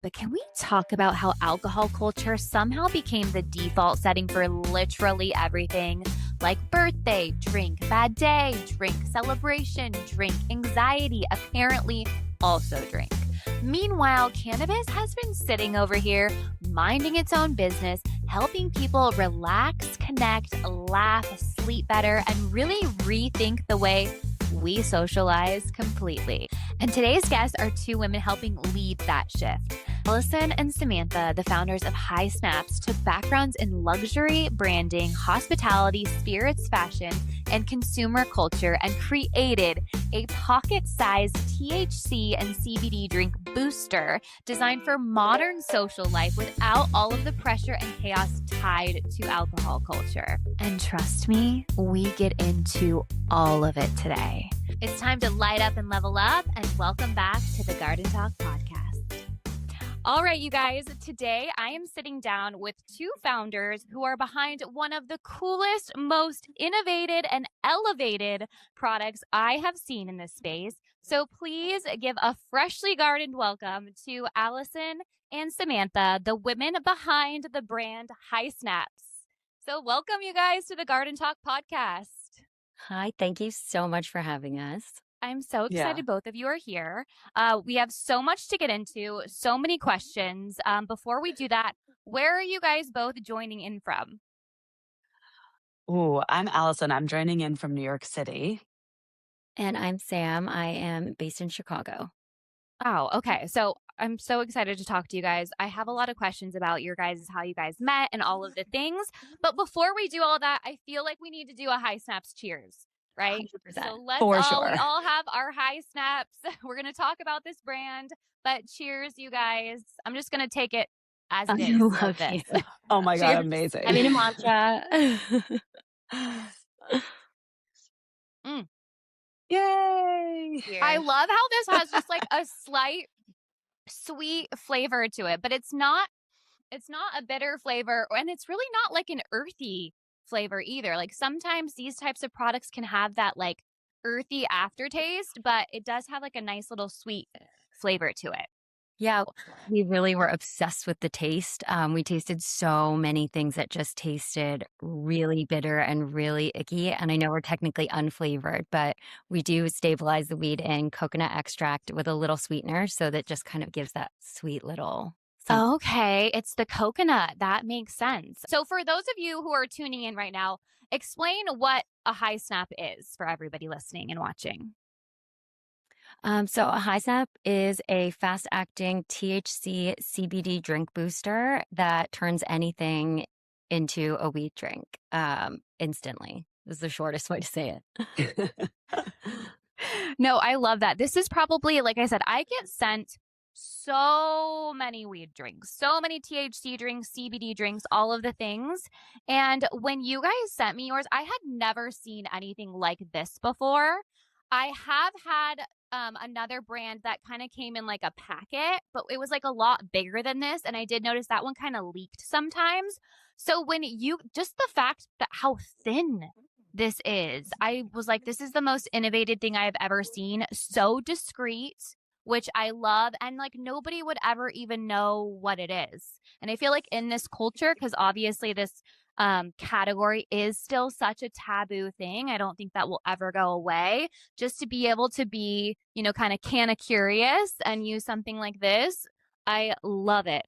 But can we talk about how alcohol culture somehow became the default setting for literally everything? Like birthday, drink, bad day, drink, celebration, drink, anxiety, apparently also drink. Meanwhile, cannabis has been sitting over here, minding its own business, helping people relax, connect, laugh, sleep better, and really rethink the way we socialize completely. And today's guests are two women helping lead that shift. Allison and Samantha, the founders of High Snaps, took backgrounds in luxury, branding, hospitality, spirits, fashion, and consumer culture and created a pocket-sized THC and CBD drink booster designed for modern social life without all of the pressure and chaos tied to alcohol culture. And trust me, we get into all of it today. It's time to light up and level up, and welcome back to the Garden Tok podcast. All right, you guys, today I am sitting down with two founders who are behind one of the coolest, most innovative and elevated products I have seen in this space. So please give a freshly gardened welcome to Allison and Samantha, the women behind the brand High Snaps. So welcome, you guys, to the Garden Tok podcast. Hi, thank you so much for having us. I'm so excited both of you are here. We have so much to get into, so many questions. Before we do that, where are you guys both joining in from? Oh, I'm Allison. I'm joining in from New York City. And I'm Sam. I am based in Chicago. Oh, okay. So I'm so excited to talk to you guys. I have a lot of questions about your guys, how you guys met and all of the things. But before we do all that, I feel like we need to do a High Snaps cheers. Right? 100%. So let's For we sure. all have our High Snaps. We're going to talk about this brand, but cheers, you guys. I'm just going to take it as it is. Love this. you. Oh my God, Cheers. amazing. I mean, a mantra. Yay. I love how this has just like a slight sweet flavor to it, but it's not a bitter flavor, and it's really not like an earthy flavor either. Like sometimes these types of products can have that like earthy aftertaste, but it does have like a nice little sweet flavor to it. Yeah, we really were obsessed with the taste. We tasted so many things that just tasted really bitter and really icky. And I know we're technically unflavored, but we do stabilize the weed in coconut extract with a little sweetener. So that just kind of gives that sweet little something. Okay, it's the coconut. That makes sense. So for those of you who are tuning in right now, explain what a High Snap is for everybody listening and watching. So a High Snap is a fast-acting THC CBD drink booster that turns anything into a weed drink instantly. This is the shortest way to say it. No, I love that. This is probably, like I said, I get sent so many weed drinks, so many THC drinks, CBD drinks, all of the things. And when you guys sent me yours, I had never seen anything like this before. I have had another brand that kind of came in like a packet, but it was like a lot bigger than this. And I did notice that one kind of leaked sometimes. So when just the fact that how thin this is, I was like, this is the most innovative thing I've ever seen. So discreet, which I love. And like nobody would ever even know what it is. And I feel like in this culture, because obviously this category is still such a taboo thing. I don't think that will ever go away. Just to be able to be, kind of curious and use something like this, I love it.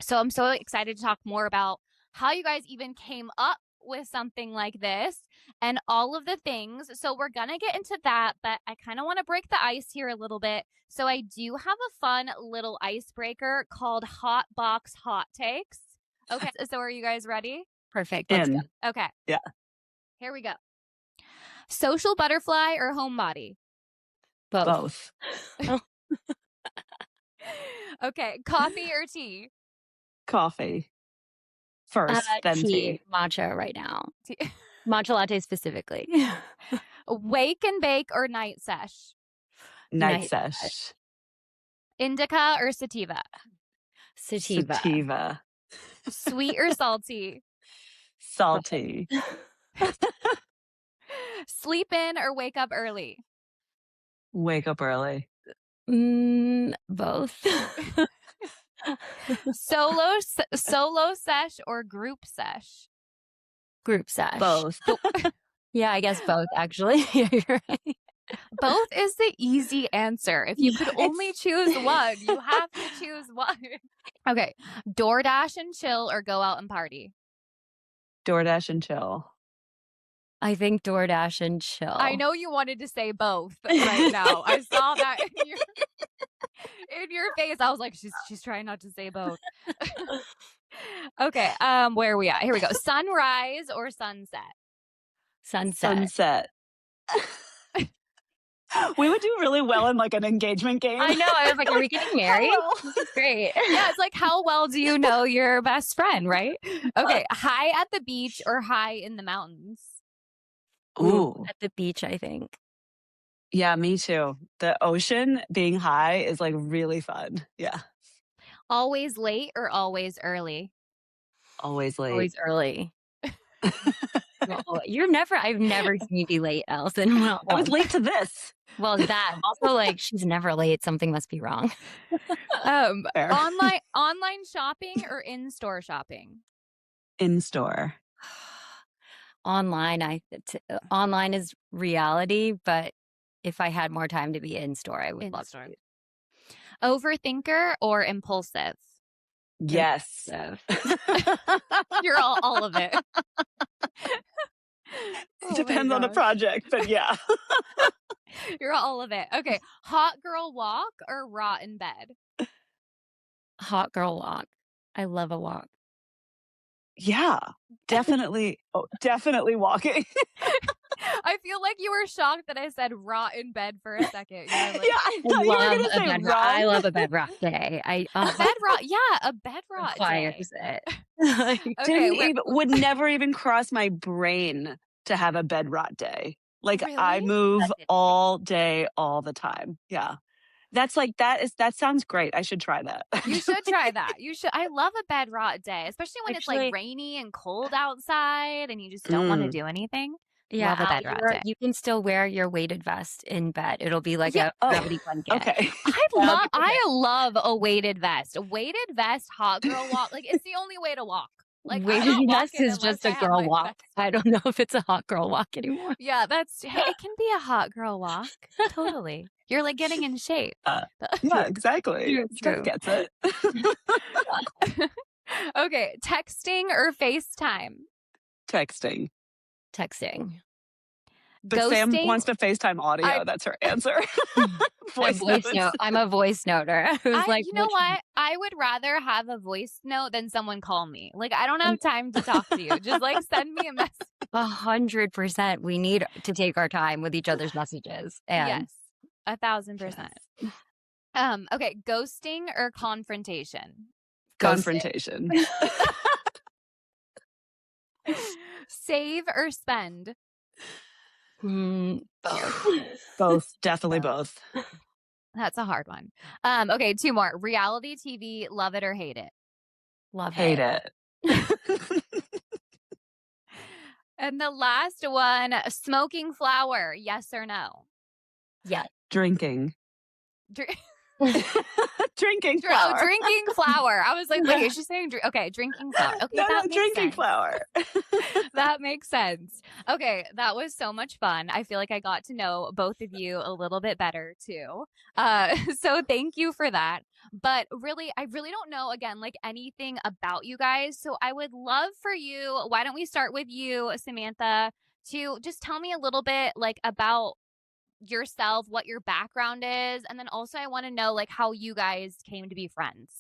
So I'm so excited to talk more about how you guys even came up with something like this and all of the things. So we're going to get into that, but I kind of want to break the ice here a little bit. So I do have a fun little icebreaker called Hotbox Takes. Okay, so are you guys ready? Perfect. Let's go. Okay. Yeah. Here we go. Social butterfly or homebody? Both. Okay. Coffee or tea? Coffee. First, then tea. Matcha right now. Matcha latte specifically. Wake and bake or night sesh? Night sesh. Indica or sativa? Sativa. Sweet or salty? Salty. Sleep in or wake up early? Wake up early. Both. Solo sesh or group sesh? Group sesh. Both. Yeah, I guess both, actually. Yeah, you're right. Both is the easy answer. If you could only choose one, you have to choose one. Okay. DoorDash and chill or go out and party? DoorDash and chill. I think DoorDash and chill. I know you wanted to say both right now. I saw that in your face. I was like, she's trying not to say both. Okay. Where are we at? Here we go. Sunrise or sunset? Sunset. We would do really well in like an engagement game. I know. I was like, are we getting married? This is great. Yeah, it's like, how well do you know your best friend, right? Okay. High at the beach or high in the mountains? Ooh. At the beach, I think. Yeah, me too. The ocean being high is like really fun. Yeah. Always late or always early? Always late. Always early. I've never seen you be late, Allison. Well, I was late to this. Well, that also, like, she's never late. Something must be wrong. Fair. Online shopping or in-store shopping? In store. Online is reality, but if I had more time to be in store, I would love to. Overthinker or impulsive? Yes. You're all of it. Depends on the project, but yeah. You're all of it. Okay. Hot girl walk or rot in bed? Hot girl walk. I love a walk. Yeah, definitely. Definitely walking. I feel like you were shocked that I said rot in bed for a second. Like, yeah, I thought you were going to say rot. I love a bed rot day. A bed rot. Yeah, a bed rot day. It. Would never even cross my brain to have a bed rot day. Like really? I move all day, all the time. Yeah. That's like, that sounds great. I should try that. You should try that. You should. I love a bed rot day, especially when it's like rainy and cold outside and you just don't want to do anything. Yeah, love a bed rot day. You can still wear your weighted vest in bed. It'll be like a gravity blanket. Okay. I love a weighted vest. A weighted vest, hot girl walk. Like it's the only way to walk. Like weighted vest is just a girl walk. I don't know if it's a hot girl walk anymore. Yeah, it can be a hot girl walk. Totally. You're like getting in shape. Yeah, exactly. True. Gets it. Okay, texting or FaceTime? Texting. But Ghosting? Sam wants to FaceTime audio. That's her answer. voice note. I'm a voice noter. You know what? I would rather have a voice note than someone call me. Like, I don't have time to talk to you. Just like send me a message. 100%. We need to take our time with each other's messages. And yes, 1,000%. Okay, ghosting or confrontation? Confrontation. Save or spend? Both. Definitely both. That's a hard one. Okay, 2 more. Reality TV, love it or hate it? Hate it. And the last one, smoking flower, yes or no? Yeah. Drinking. Drinking flower. Oh, drinking flower. I was like, wait, is she saying okay, drinking flower. Okay, no, drinking sense. flower. That makes sense. Okay, that was so much fun. I feel like I got to know both of you a little bit better too. So thank you for that. But really, I really don't know, again, like anything about you guys. So I would love for you, why don't we start with you, Samantha, to just tell me a little bit like about yourself, what your background is, and then also I want to know like how you guys came to be friends.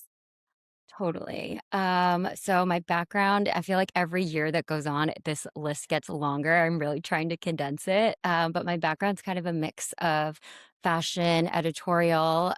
Totally. So my background, I feel like every year that goes on, this list gets longer. I'm really trying to condense it. But my background's kind of a mix of fashion, editorial,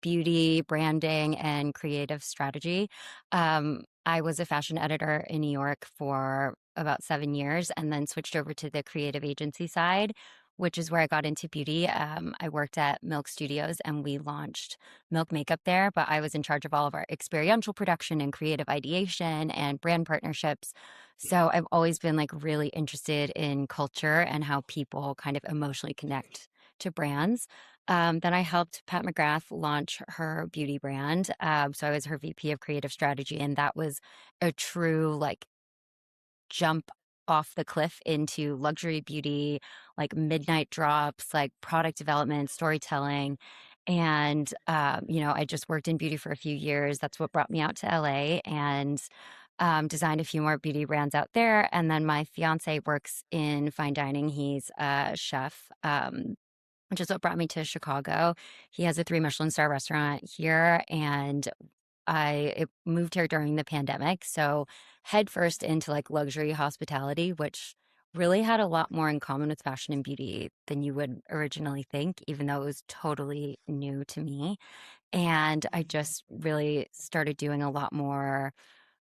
beauty, branding, and creative strategy. I was a fashion editor in New York for about 7 years and then switched over to the creative agency side, which is where I got into beauty. I worked at Milk Studios and we launched Milk Makeup there, but I was in charge of all of our experiential production and creative ideation and brand partnerships. So I've always been like really interested in culture and how people kind of emotionally connect to brands. Then I helped Pat McGrath launch her beauty brand. So I was her VP of creative strategy, and that was a true like jump off the cliff into luxury beauty, like midnight drops, like product development, storytelling. And, I just worked in beauty for a few years. That's what brought me out to LA and designed a few more beauty brands out there. And then my fiance works in fine dining. He's a chef, which is what brought me to Chicago. He has a 3 Michelin star restaurant here, and moved here during the pandemic, so head first into like luxury hospitality, which really had a lot more in common with fashion and beauty than you would originally think, even though it was totally new to me. And I just really started doing a lot more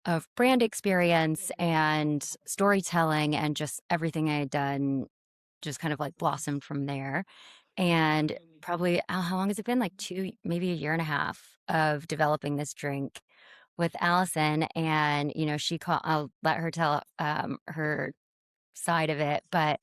of brand experience and storytelling, and just everything I had done just kind of like blossomed from there. And probably, how long has it been? Like two, maybe a year and a half of developing this drink with Allison. And, I'll let her tell her side of it, but,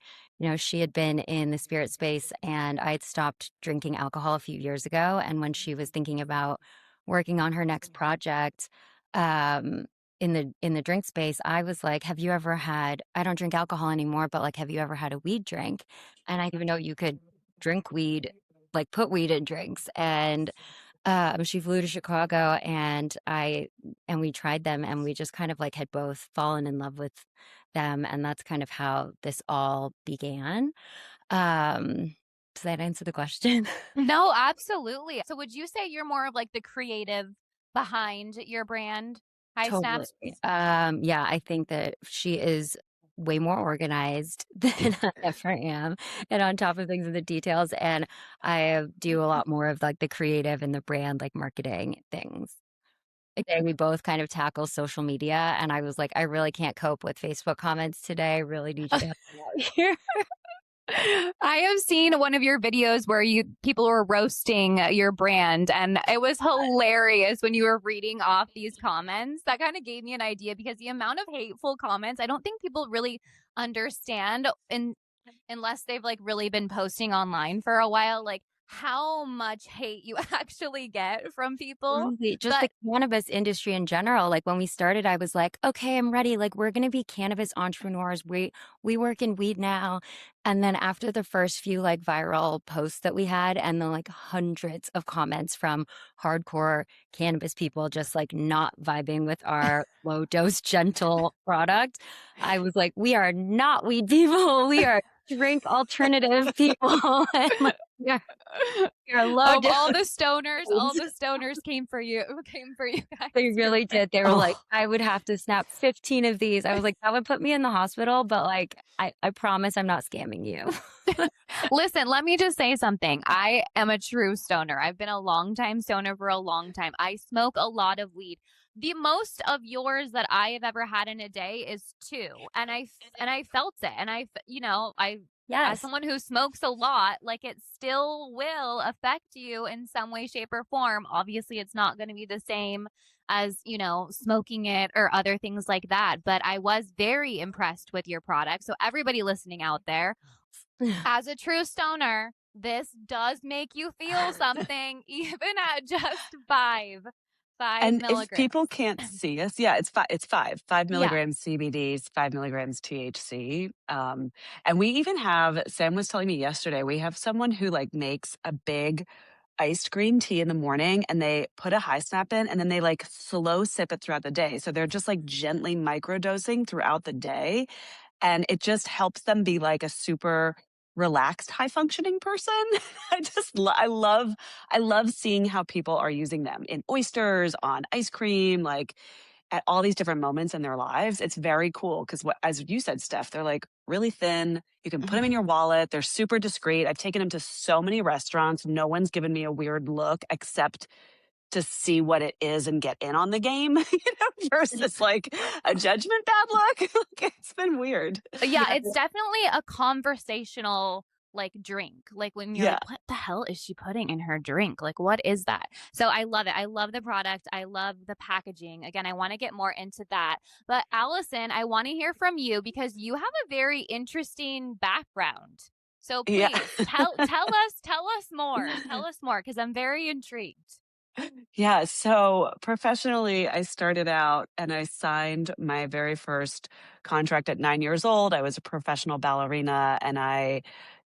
she had been in the spirit space, and I had stopped drinking alcohol a few years ago. And when she was thinking about working on her next project, um, in the drink space, I was like, have you ever had, I don't drink alcohol anymore, but like, have you ever had a weed drink? And I didn't even know you could drink weed, like put weed in drinks. And she flew to Chicago, and we tried them, and we just kind of like had both fallen in love with them, and that's kind of how this all began. Does that answer the question? No, absolutely. So would you say you're more of like the creative behind your brand, High Totally. Snaps? Yeah, I think that she is way more organized than I ever am, and on top of things in the details. And I do a lot more of like the creative and the brand, like marketing things. Again, we both kind of tackle social media, and I was like, I really can't cope with Facebook comments today. I really need you to help me out here. I have seen one of your videos where people were roasting your brand, and it was hilarious when you were reading off these comments. That kind of gave me an idea, because the amount of hateful comments, I don't think people really understand, and unless they've like really been posting online for a while, like how much hate you actually get from people. Truly, just the But cannabis industry in general. Like when we started, I was like, okay, I'm ready. Like we're gonna be cannabis entrepreneurs. We work in weed now. And then after the first few like viral posts that we had, and then like hundreds of comments from hardcore cannabis people just like not vibing with our low dose gentle product, I was like, we are not weed people. We are drink alternative people. And like, we are low dose. all the stoners came for you, guys. They really did. They were like, Oh, I would have to snap 15 of these. I was like, that would put me in the hospital, but like, I promise I'm not scamming you. Listen, let me just say something. I am a true stoner. I've been a long time stoner for a long time. I smoke a lot of weed. The most of yours that I have ever had in a day is two, and I felt it, and I as Yes. someone who smokes a lot, like it still will affect you in some way, shape, or form. Obviously, it's not going to be the same as, smoking it or other things like that. But I was very impressed with your product. So, everybody listening out there, as a true stoner, this does make you feel something, even at just five and if milligrams. people can't see us, yeah, it's five Yeah. milligrams CBD, 5 milligrams THC. And we even have, Sam was telling me yesterday, we have someone who like makes a big iced green tea in the morning, and they put a high snap in, and then they like slow sip it throughout the day. So they're just like gently microdosing throughout the day. And it just helps them be like a super relaxed, high functioning person. I love seeing how people are using them in oysters, on ice cream, like at all these different moments in their lives. It's very cool because, what, as you said, Steph, they're like really thin. You can put them in your wallet. They're super discreet. I've taken them to so many restaurants. No one's given me a weird look except to see what it is and get in on the game, versus like a judgment bad luck. Like, it's been weird. Yeah, Yeah. it's definitely a conversational like drink. Like when you're Yeah. like, what the hell is she putting in her drink? Like, what is that? So I love it. I love the product. I love the packaging. Again, I want to get more into that. But Allison, I want to hear from you, because you have a very interesting background. So Yeah. please tell us more. Tell us more because I'm very intrigued. Yeah, so professionally, I started out and I signed my very first contract at 9 years old. I was a professional ballerina and I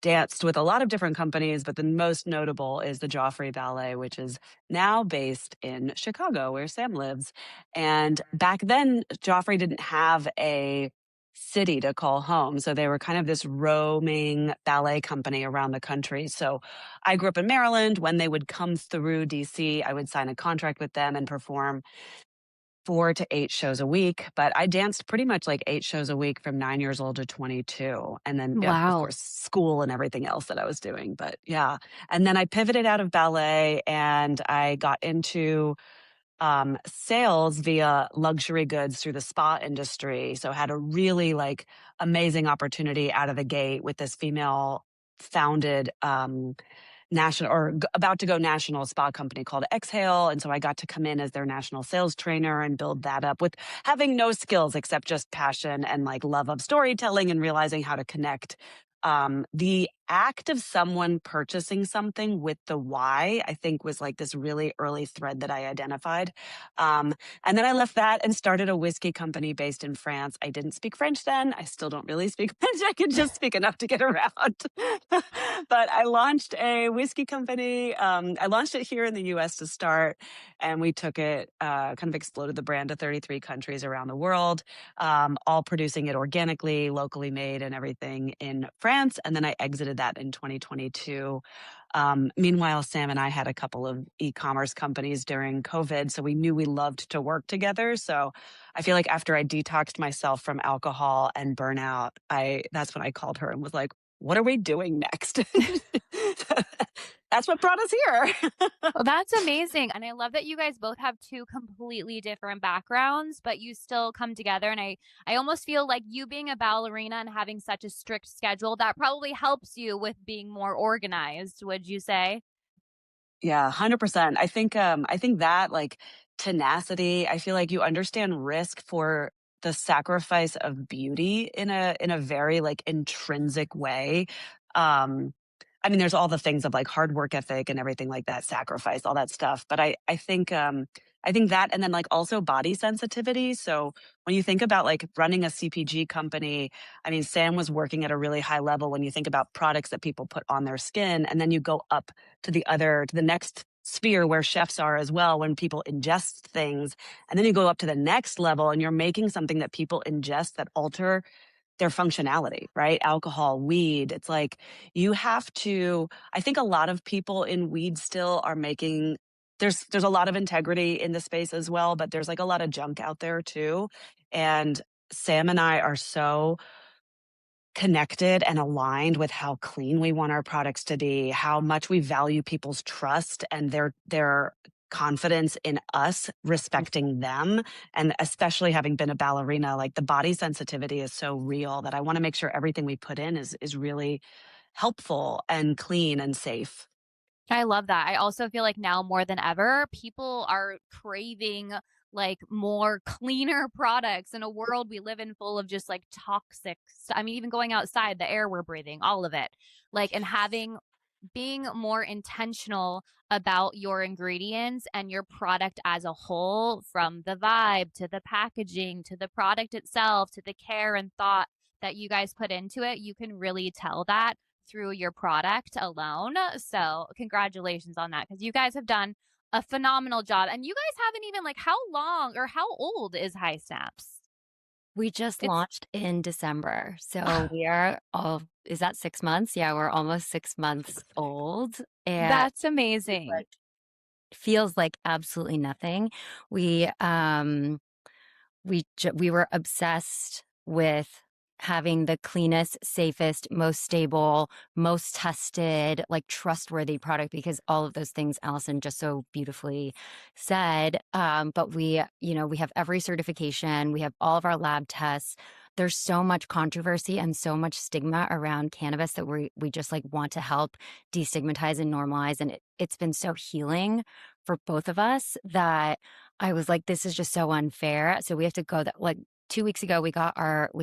danced with a lot of different companies, but the most notable is the Joffrey Ballet, which is now based in Chicago, where Sam lives. And back then, Joffrey didn't have a city to call home. So they were kind of this roaming ballet company around the country. So I grew up in Maryland. When they would come through DC, I would sign a contract with them and perform 4 to 8 shows a week. But I danced pretty much like 8 shows a week from 9 years old to 22. And then, yeah, of Wow. course, school and everything else that I was doing. But yeah. And then I pivoted out of ballet and I got into sales via luxury goods through the spa industry. So had a really like amazing opportunity out of the gate with this female founded national or about to go national spa company called Exhale. And so I got to come in as their national sales trainer and build that up with having no skills except just passion and like love of storytelling and realizing how to connect. The act of someone purchasing something with the why, I think was like this really early thread that I identified. Um, and then I left that and started a whiskey company based in France. I didn't speak French then. I still don't really speak French. I can just speak enough to get around. But I launched a whiskey company. I launched it here in the US to start, and we took it, kind of exploded the brand to 33 countries around the world, all producing it organically, locally made, and everything in France. And then I exited that in 2022. Meanwhile, Sam and I had a couple of e-commerce companies during COVID, so we knew we loved to work together. So I feel like after I detoxed myself from alcohol and burnout, I that's when I called her and was like, "What are we doing next?" That's what brought us here. Well, that's amazing. And I love that you guys both have two completely different backgrounds, but you still come together. And I almost feel like you being a ballerina and having such a strict schedule, that probably helps you with being more organized, would you say? Yeah, 100%. I think that like tenacity, I feel like you understand risk for the sacrifice of beauty in a very like intrinsic way. Um I mean there's all the things of like hard work ethic and everything like that, sacrifice, all that stuff, but I think that and then like also body sensitivity. So when you think about like running a CPG company, I mean Sam was working at a really high level when you think about products that people put on their skin and then you go up to the next sphere where chefs are as well when people ingest things and then you go up to the next level and you're making something that people ingest that alter their functionality, right? Alcohol, weed. It's like you have to I think a lot of people in weed still are making there's a lot of integrity in the space as well, but there's like a lot of junk out there too. And Sam and I are so connected and aligned with how clean we want our products to be, how much we value people's trust and their confidence in us respecting them. And especially having been a ballerina, like the body sensitivity is so real that I want to make sure everything we put in is really helpful and clean and safe. I love that. I also feel like now more than ever, people are craving like more cleaner products in a world we live in full of just like toxic. I mean, even going outside, the air we're breathing, all of it. Like, and having being more intentional about your ingredients and your product as a whole, from the vibe to the packaging to the product itself to the care and thought that you guys put into it, you can really tell that through your product alone. So, congratulations on that because you guys have done a phenomenal job. And you guys haven't even like how long or how old is High Snaps? We just It's launched in December. So we are all, is that 6 months? Yeah, we're almost 6 months old. And that's amazing. like feels like absolutely nothing. We we were obsessed with having the cleanest, safest, most stable, most tested, like trustworthy product because all of those things Allison just so beautifully said. But we have every certification, we have all of our lab tests. There's so much controversy and so much stigma around cannabis that we just like want to help destigmatize and normalize. And it's been so healing for both of us that I was like, this is just so unfair. So we have to go that like 2 weeks ago, we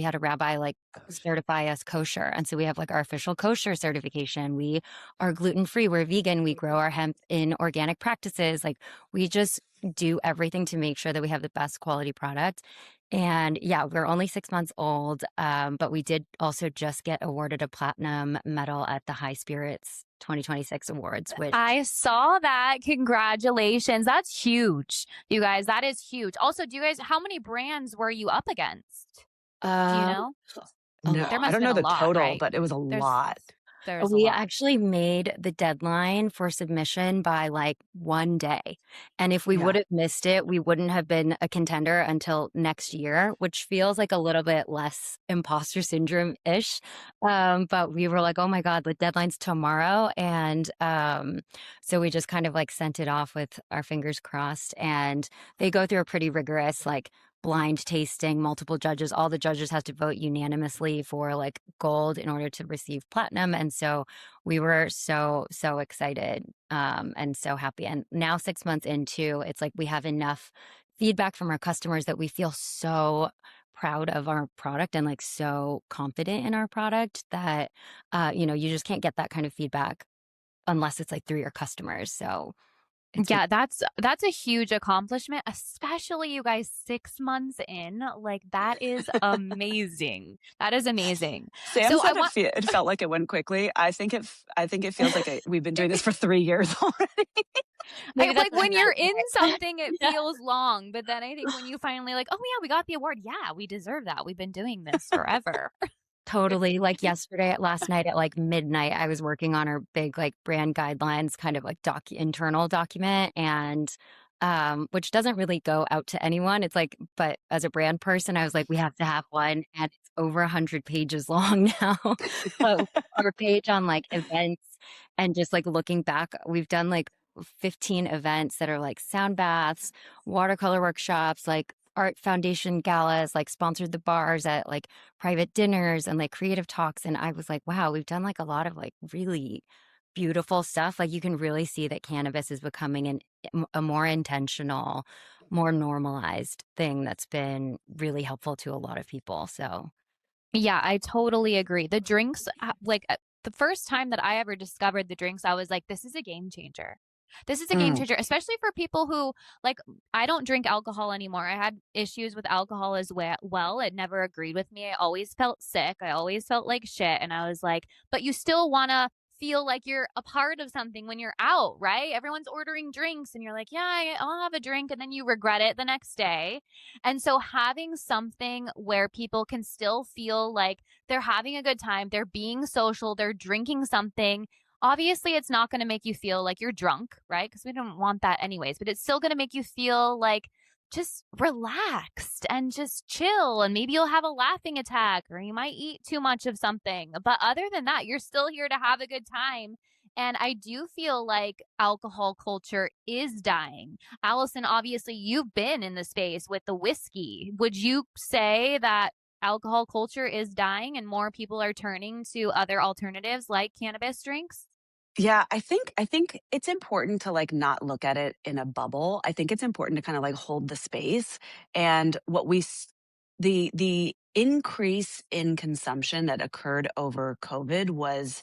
had a rabbi like certify us kosher. And so we have like our official kosher certification. We are gluten free. We're vegan. We grow our hemp in organic practices. Like we just do everything to make sure that we have the best quality product. And yeah, we're only 6 months old. But we did also just get awarded a platinum medal at the High Spirits 2026 awards, which I saw that. Congratulations. That's huge. You guys, that is huge. Also, how many brands were you up against? Do you uh know? a No, There I must have don't been know a the lot, total, right? but it was a There's lot. there's a We lot. actually made the deadline for submission by like one day. And if we would Yeah. have missed it, we wouldn't have been a contender until next year, which feels like a little bit less imposter syndrome ish. But we were like, oh my God, the deadline's tomorrow. And so we just kind of like sent it off with our fingers crossed. And they go through a pretty rigorous, like, blind tasting, multiple judges. All the judges have to vote unanimously for like gold in order to receive platinum. And so we were so excited and so happy. And now 6 months into, it's like we have enough feedback from our customers that we feel so proud of our product and like so confident in our product that you just can't get that kind of feedback unless it's like through your customers. So it's Yeah, that's a huge accomplishment, especially you guys 6 months in. Like that is amazing. That is amazing. Sam So I said want it felt like it went quickly. I think it feels like we've been doing this for 3 years already. maybe that's like an when you're in exaggeration. something, it Yeah. feels long, but then I think when you finally like, oh yeah, we got the award. Yeah, we deserve that. We've been doing this forever. Totally. Like last night at like midnight, I was working on our big like brand guidelines, kind of like internal document, and which doesn't really go out to anyone. It's like, but as a brand person, I was like, we have to have one, and it's over 100 pages long now. But our page on like events and just like looking back, we've done like 15 events that are like sound baths, watercolor workshops, like art foundation galas, like sponsored the bars at like private dinners and like creative talks. And I was like, wow, we've done like a lot of like really beautiful stuff. Like you can really see that cannabis is becoming a more intentional, more normalized thing that's been really helpful to a lot of people. So Yeah, I totally agree. The drinks, the first time that I ever discovered the drinks, I was like, this is a game changer. This is a game Mm. changer, especially for people who, like, I don't drink alcohol anymore. I had issues with alcohol as well. It never agreed with me. I always felt sick. I always felt like shit. And I was like, but you still want to feel like you're a part of something when you're out, right? Everyone's ordering drinks and you're like, yeah, I'll have a drink. And then you regret it the next day. And so having something where people can still feel like they're having a good time, they're being social, they're drinking something. Obviously, it's not going to make you feel like you're drunk, right? Because we don't want that anyways, but it's still going to make you feel like just relaxed and just chill. And maybe you'll have a laughing attack or you might eat too much of something. But other than that, you're still here to have a good time. And I do feel like alcohol culture is dying. Allison, obviously, you've been in the space with the whiskey. Would you say that alcohol culture is dying and more people are turning to other alternatives like cannabis drinks? Yeah, I think it's important to like not look at it in a bubble. I think it's important to kind of like hold the space. And the increase in consumption that occurred over COVID was,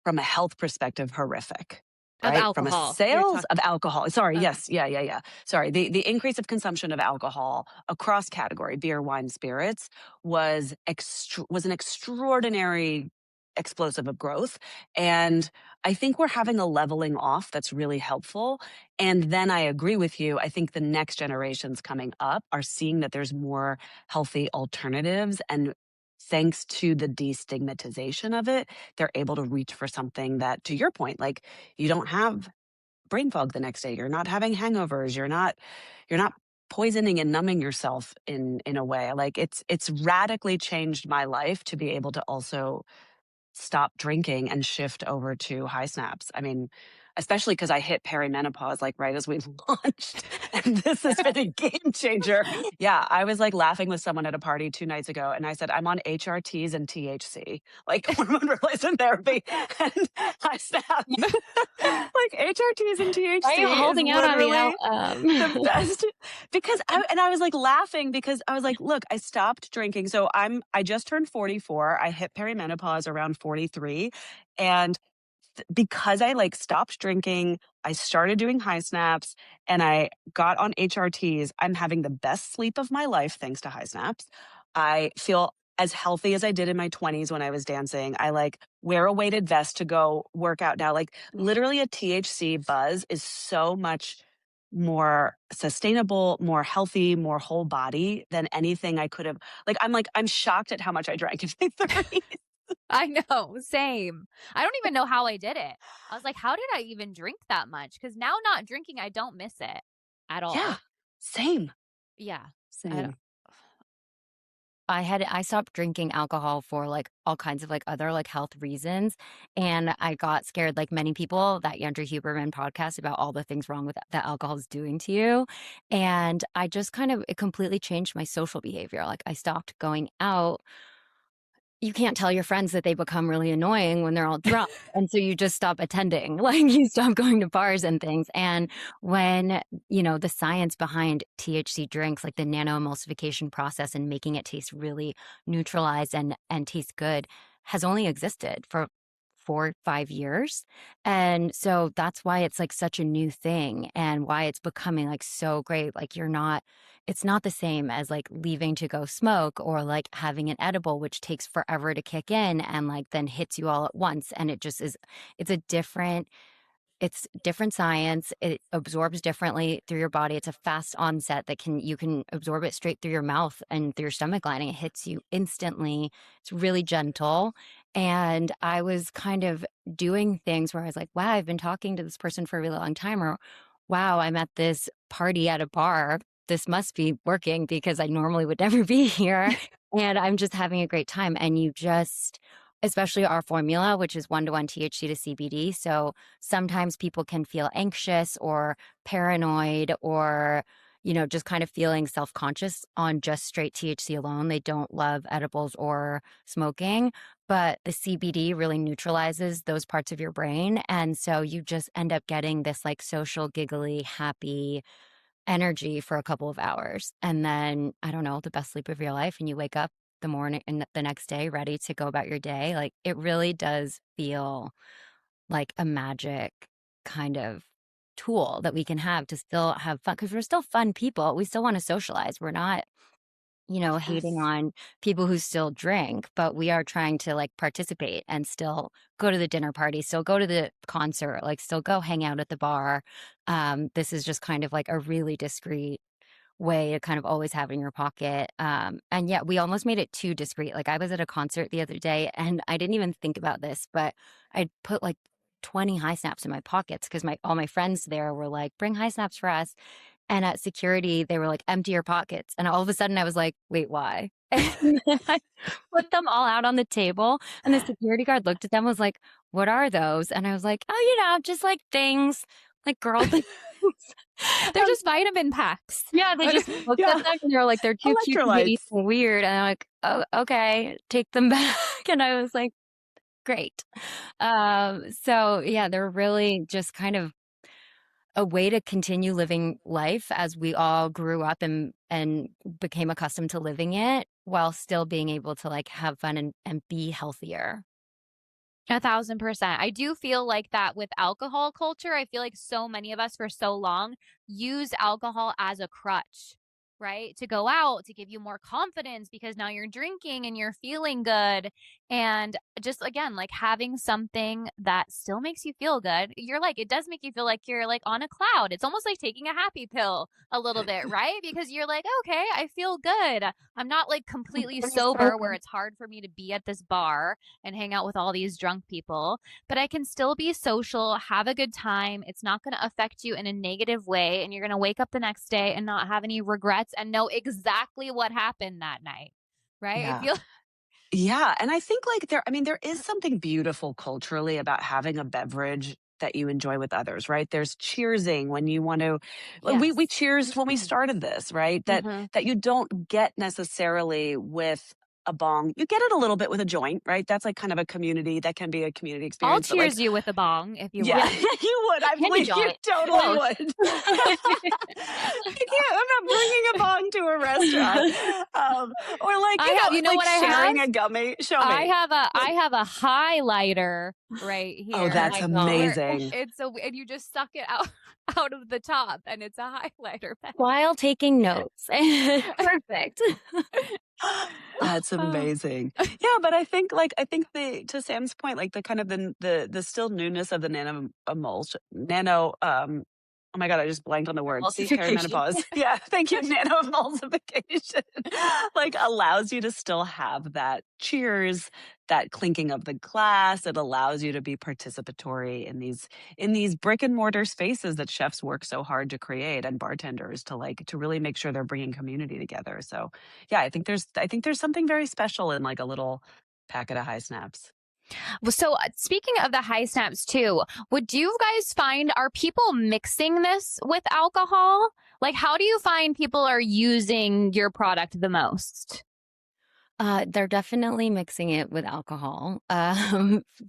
from a health perspective, horrific, Of right? From a alcohol. You're sales talking. of alcohol. Sorry, Okay. yes, yeah. Sorry, the increase of consumption of alcohol across category, beer, wine, spirits, was an extraordinary explosive of growth. And I think we're having a leveling off that's really helpful. And then I agree with you. I think the next generations coming up are seeing that there's more healthy alternatives. And thanks to the destigmatization of it, they're able to reach for something that, to your point, like you don't have brain fog the next day. You're not having hangovers. You're not poisoning and numbing yourself in a way. Like it's radically changed my life to be able to also stop drinking and shift over to high snaps. I mean, especially because I hit perimenopause like right as we launched. And this has been a game changer. Yeah, I was like laughing with someone at a party 2 nights ago, and I said, I'm on HRTs and THC, like hormone replacement therapy. And I snapped. Like HRTs and Why are you THC is holding out on me now? literally the best because I was like laughing because I was like, look, I stopped drinking. So I just turned 44. I hit perimenopause around 43. And because I like stopped drinking, I started doing high snaps and I got on HRTs. I'm having the best sleep of my life thanks to high snaps. I feel as healthy as I did in my 20s when I was dancing. I like wear a weighted vest to go work out now. Like literally a THC buzz is so much more sustainable, more healthy, more whole body than anything I could have. I'm shocked at how much I drank in my 30s. I know, same. I don't even know how I did it. I was like, how did I even drink that much? Because now not drinking, I don't miss it at Yeah, all. same, Yeah. I, same. I stopped drinking alcohol for like all kinds of like other like health reasons. And I got scared, like many people, that Andrew Huberman podcast about all the things wrong with that alcohol is doing to you. And I just it completely changed my social behavior. Like I stopped going out. You can't tell your friends that they become really annoying when they're all drunk. And so you just stop attending, like you stop going to bars and things. And when, the science behind THC drinks, like the nanoemulsification process and making it taste really neutralized and taste good, has only existed for 4 or 5 years. And so that's why it's like such a new thing and why it's becoming like so great. Like it's not the same as like leaving to go smoke or like having an edible, which takes forever to kick in and like then hits you all at once. And it just is, it's a different it's different science. It absorbs differently through your body. It's a fast onset that you can absorb it straight through your mouth and through your stomach lining. It hits you instantly. It's really gentle. And I was kind of doing things where I was like, wow, I've been talking to this person for a really long time, or wow, I'm at this party at a bar. This must be working because I normally would never be here. And I'm just having a great time. And especially our formula, which is 1-to-1 THC to CBD. So sometimes people can feel anxious or paranoid or, just kind of feeling self-conscious on just straight THC alone. They don't love edibles or smoking, but the CBD really neutralizes those parts of your brain. And so you just end up getting this like social, giggly, happy energy for a couple of hours. And then, I don't know, the best sleep of your life. And you wake up the morning and the next day ready to go about your day. Like it really does feel like a magic kind of tool that we can have to still have fun because we're still fun people. We still want to socialize. We're not, hating Yes. on people who still drink, but we are trying to like participate and still go to the dinner party, still go to the concert, like still go hang out at the bar. This is just kind of like a really discreet way to kind of always have in your pocket. And yeah, we almost made it too discreet. Like I was at a concert the other day and I didn't even think about this, but I put like 20 high snaps in my pockets because all my friends there were like, bring high snaps for us. And at security, they were like, empty your pockets. And all of a sudden I was like, wait, why? And then I put them all out on the table. And the security guard looked at them, was like, what are those? And I was like, oh, just like things, like girl things. They're just vitamin packs. Yeah, they just looked at Yeah. them and they were like, they're too cute to be Electrolytes. weird. And I'm like, oh, okay, take them back. And I was like, great. So yeah, they're really just kind of a way to continue living life as we all grew up and became accustomed to living it while still being able to like have fun and be healthier. 1,000%. I do feel like that with alcohol culture. I feel like so many of us for so long use alcohol as a crutch, right? To go out, to give you more confidence because now you're drinking and you're feeling good. And just again, like having something that still makes you feel good. It does make you feel like you're like on a cloud. It's almost like taking a happy pill a little bit, right? Because you're like, okay, I feel good. I'm not like completely sober where it's hard for me to be at this bar and hang out with all these drunk people, but I can still be social, have a good time. It's not going to affect you in a negative way. And you're going to wake up the next day and not have any regrets and know exactly what happened that night. Right. I Yeah. feel Yeah, and I think like there is something beautiful culturally about having a beverage that you enjoy with others, right? There's cheersing when you want to, we Yes. cheersed when we started this, right? Mhm. That you don't get necessarily with a bong. You get it a little bit with a joint, right? That's like kind of a community, that can be a community I'll experience, but like, cheers you with a bong if you yeah, want. you would. I And a believe you joint, totally both. would. I can't. I'm not bringing a bong to a restaurant. Or like, I have, you know like what I have? sharing a gummy. Show I me. have a highlighter right Oh, here Oh that's my gosh. where amazing. it's a and you just suck it out out of the top and it's a highlighter pen. While taking notes. Perfect. That's Oh. amazing. Yeah, but I think the to Sam's point, like the kind of the still newness of the nano emulsion, nano oh my god, I just blanked on the word. See, Emulsification. perimenopause. Yeah, thank you. Nano emulsification like allows you to still have that cheers, that clinking of the glass. It allows you to be participatory in these brick and mortar spaces that chefs work so hard to create, and bartenders to really make sure they're bringing community together. So yeah, I think there's something very special in like a little packet of high snaps. Well, so speaking of the high snaps too, would you guys find are people mixing this with alcohol? Like how do you find people are using your product the most? They're definitely mixing it with alcohol.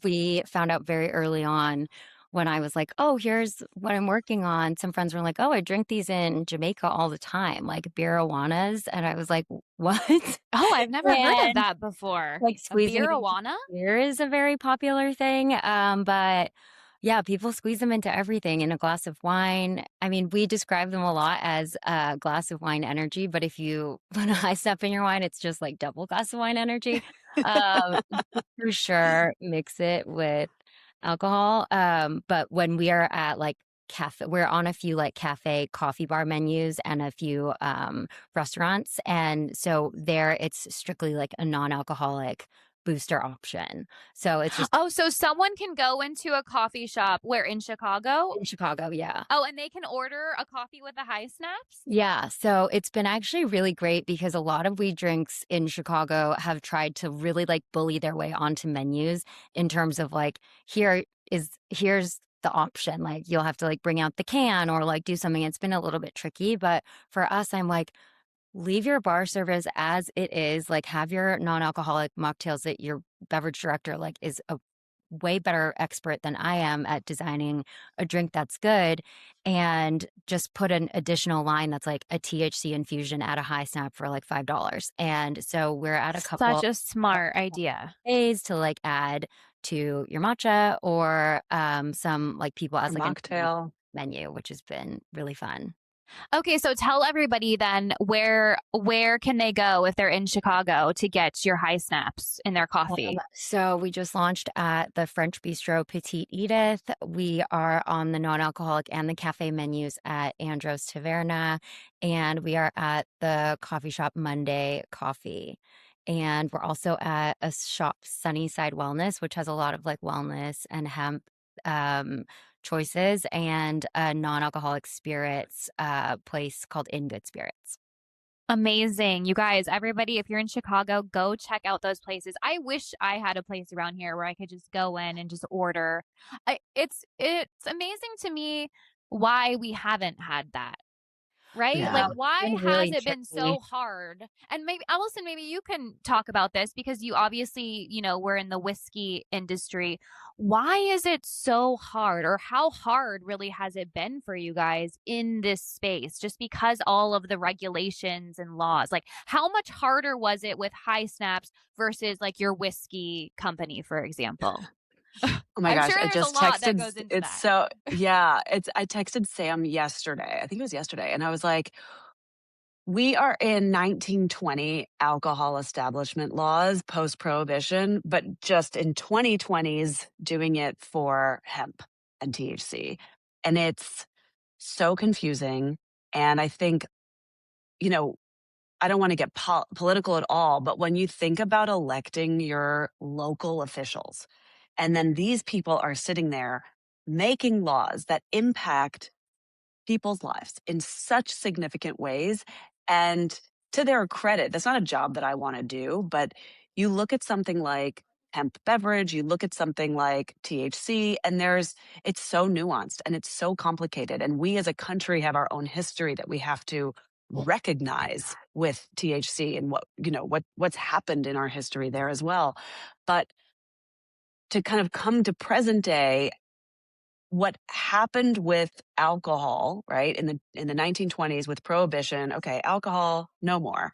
We found out very early on when I was like, "Oh, here's what I'm working on." Some friends were like, "Oh, I drink these in Jamaica all the time, like beer awanas," and I was like, "What?" Oh, I've never heard of And that before. like A squeezing beer it into awana? beer is a very popular thing. But yeah, people squeeze them into everything in a glass of wine. I mean, we describe them a lot as a glass of wine energy, but if you put a high step in your wine, it's just like double glass of wine energy. You could for sure mix it with alcohol. But when we are at like cafe, we're on a few like cafe coffee bar menus and a few restaurants. And so there it's strictly like a non-alcoholic booster option. So it's just Oh, so someone can go into a coffee shop where in Chicago? in Chicago, yeah. Oh, and they can order a coffee with the high snaps? Yeah, so it's been actually really great because a lot of weed drinks in Chicago have tried to really like bully their way onto menus in terms of like here's the option. Like you'll have to like bring out the can or like do something. It's been a little bit tricky, but for us, I'm like, leave your bar service as it is. Like have your non-alcoholic mocktails that your beverage director like is a way better expert than I am at designing a drink that's good, and just put an additional line that's like a THC infusion at a high snap for like $5. And so we're at a couple Such a smart idea. ways to like add to your matcha or some like people A as like a mocktail. menu, which has been really fun. Okay, so tell everybody then where can they go if they're in Chicago to get your high snaps in their coffee? So we just launched at the French Bistro Petite Edith. We are on the non-alcoholic and the cafe menus at Andros Taverna, and we are at the coffee shop Monday Coffee. And we're also at a shop Sunnyside Wellness, which has a lot of like wellness and hemp um, choices, and a non-alcoholic spirits place called In Good Spirits. Amazing. You guys, everybody, if you're in Chicago, go check out those places. I wish I had a place around here where I could just go in and just order. It's amazing to me why we haven't had that. Right? Yeah. Like, It's why been has really it been tricky. so hard? And maybe, Allison, maybe you can talk about this because you obviously, we're in the whiskey industry. Why is it so hard, or how hard really has it been for you guys in this space? Just because all of the regulations and laws, like, how much harder was it with High Snaps versus like your whiskey company, for example? Oh my I'm gosh, sure I there's a just lot that texted. goes into It's that. so, yeah, I texted Sam yesterday. I think it was yesterday. And I was like, we are in 1920 alcohol establishment laws post prohibition, but just in 2020s doing it for hemp and THC. And it's so confusing. And I think, you know, I don't want to get political at all, but when you think about electing your local officials, and then these people are sitting there making laws that impact people's lives in such significant ways. And to their credit, that's not a job that I want to do, but you look at something like hemp beverage, you look at something like THC, and it's so nuanced and it's so complicated. And we as a country have our own history that we have to recognize with THC and what's happened in our history there as well. But to kind of come to present day, what happened with alcohol, right? In the 1920s with prohibition, okay, alcohol no more.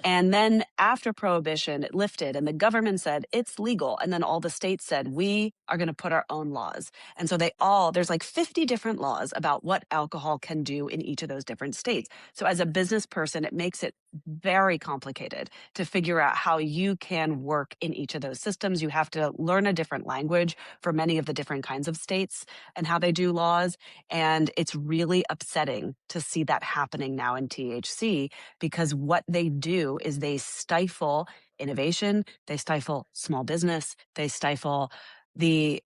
And then after prohibition, it lifted and the government said it's legal. And then all the states said, we are going to put our own laws. And so there's like 50 different laws about what alcohol can do in each of those different states. So as a business person, it makes it very complicated to figure out how you can work in each of those systems. You have to learn a different language for many of the different kinds of states and how they do laws. And it's really upsetting to see that happening now in THC, because what they do is they stifle innovation, they stifle small business, they stifle the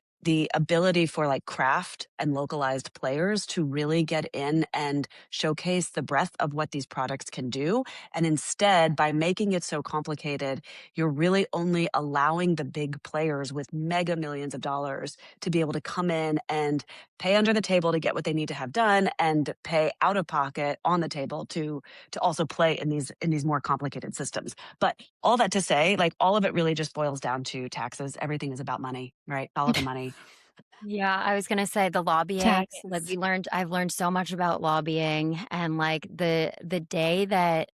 ability for like craft and localized players to really get in and showcase the breadth of what these products can do. And instead, by making it so complicated, you're really only allowing the big players with mega millions of dollars to be able to come in and pay under the table to get what they need to have done, and pay out of pocket on the table to also play in these more complicated systems. But all that to say, like, all of it really just boils down to taxes. Everything is about money, right? Follow the money. Yeah, I was gonna say the lobbying, like Taxes. I've learned so much about lobbying, and like the day that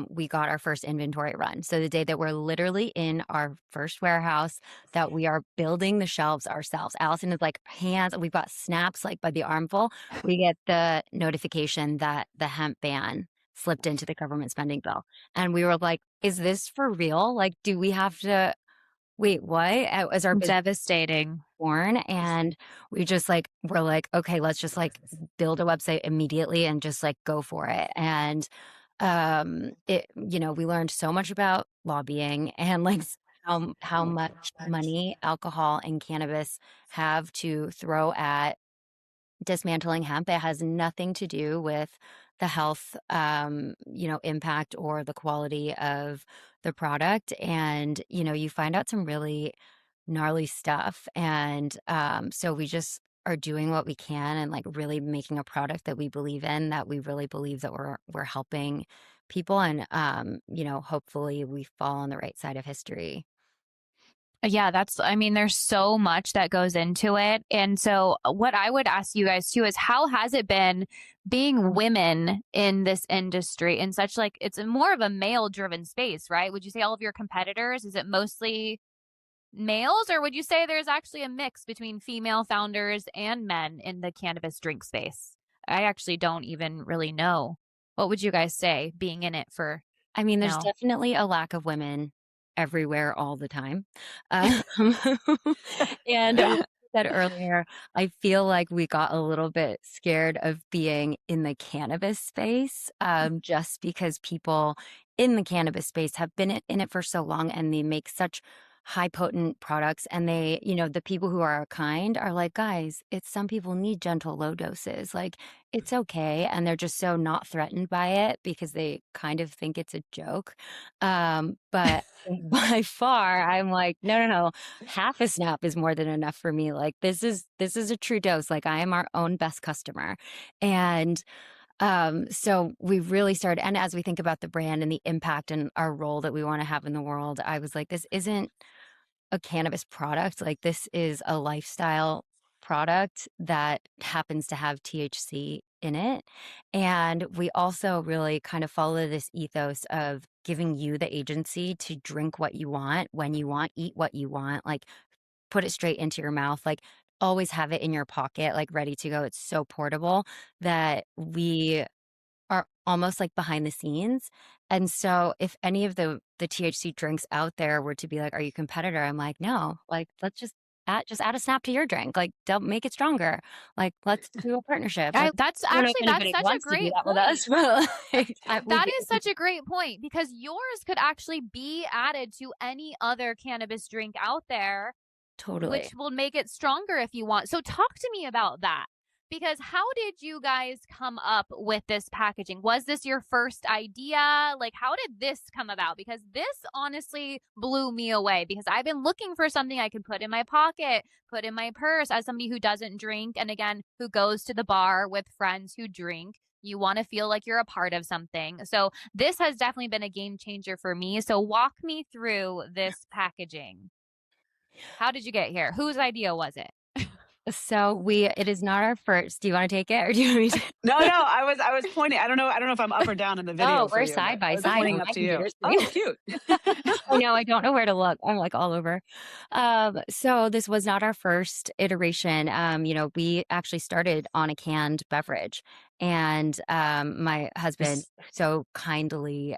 we got our first inventory run. So the day that we're literally in our first warehouse, that we are building the shelves ourselves. Allison is like hands, we've got snaps like by the armful. We get the notification that the hemp ban slipped into the government spending bill. And we were like, is this for real? Like, do we have to wait, what? As our business Devastating. born, and we're like, okay, let's just like build a website immediately and just like go for it. And we learned so much about lobbying and like how much money alcohol and cannabis have to throw at dismantling hemp. It has nothing to do with the health, impact or the quality of the product. And, you find out some really gnarly stuff. And so we just are doing what we can and like really making a product that we believe in, that we really believe that we're helping people. And, hopefully we fall on the right side of history. Yeah, there's so much that goes into it. And so, what I would ask you guys too is, how has it been being women in this industry in such like, it's more of a male driven space, right? Would you say all of your competitors, is it mostly males, or would you say there's actually a mix between female founders and men in the cannabis drink space? I actually don't even really know. What would you guys say, being in it for There's now? definitely a lack of women everywhere all the time. Um, and like I said earlier, I feel like we got a little bit scared of being in the cannabis space, just because people in the cannabis space have been in it for so long, and they make such high potent products. And the people who are kind are like, guys, some people need gentle low doses. Like, it's okay. And they're just so not threatened by it because they kind of think it's a joke. But by far, I'm like, no, half a snap is more than enough for me. Like, this is a true dose. Like, I am our own best customer. And so we really started, and as we think about the brand and the impact and our role that we want to have in the world, I was like, this isn't a cannabis product. Like, this is a lifestyle product that happens to have THC in it. And we also really kind of follow this ethos of giving you the agency to drink what you want, when you want, eat what you want, like put it straight into your mouth, like always have it in your pocket, like ready to go. It's so portable that we are almost like behind the scenes. And so if any of the THC drinks out there were to be like, are you a competitor? I'm like, no, like, let's just add a snap to your drink. Like, don't make it stronger. Like, let's do a partnership. Like, That's I don't know if actually, that's anybody such a wants to do great that with point. us, but like, That is such a great point, because yours could actually be added to any other cannabis drink out there, totally. which will make it stronger if you want. So talk to me about that. Because how did you guys come up with this packaging? Was this your first idea? Like, how did this come about? Because this honestly blew me away because I've been looking for something I could put in my pocket, put in my purse as somebody who doesn't drink and again, who goes to the bar with friends who drink. You want to feel like you're a part of something. So, this has definitely been a game changer for me. So, walk me through this packaging. How did you get here? Whose idea was it? So it is not our first. Do you want to take it or do you want me to? No, I was pointing. I don't know if I'm up or down in the video Oh, for we're you, side but I by was side pointing on up my to you. computer screen. Oh, cute. I know, I don't know where to look. I'm like all over. So this was not our first iteration. We actually started on a canned beverage, and my husband so kindly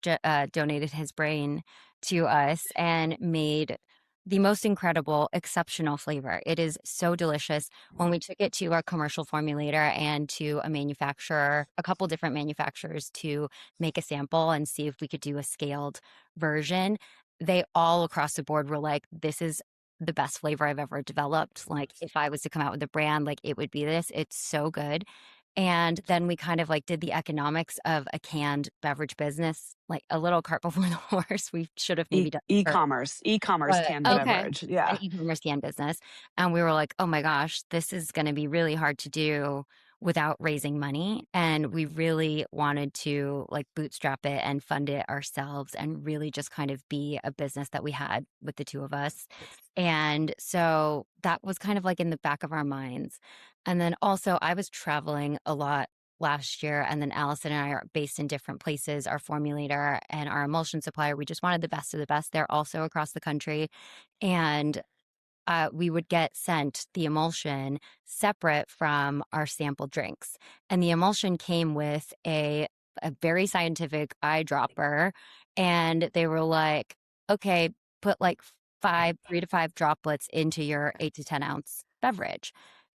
donated his brain to us and made the most incredible, exceptional flavor. It is so delicious. When we took it to our commercial formulator and to a manufacturer, a couple different manufacturers to make a sample and see if we could do a scaled version, they all across the board were like, this is the best flavor I've ever developed. Like, if I was to come out with a brand, like it would be this. It's so good. And then we kind of like did the economics of a canned beverage business, like a little cart before the horse. We should have maybe done E-commerce canned beverage. an Yeah. e-commerce canned business. And we were like, oh my gosh, this is going to be really hard to do without raising money. And we really wanted to like bootstrap it and fund it ourselves and really just kind of be a business that we had with the two of us. And so that was kind of like in the back of our minds. And then also, I was traveling a lot last year, and then Allison and I are based in different places. Our formulator and our emulsion supplier, we just wanted the best of the best. They're also across the country. And we would get sent the emulsion separate from our sample drinks. And the emulsion came with a very scientific eyedropper. And they were like, okay, put like 3 to 5 droplets into your 8 to 10 ounce beverage.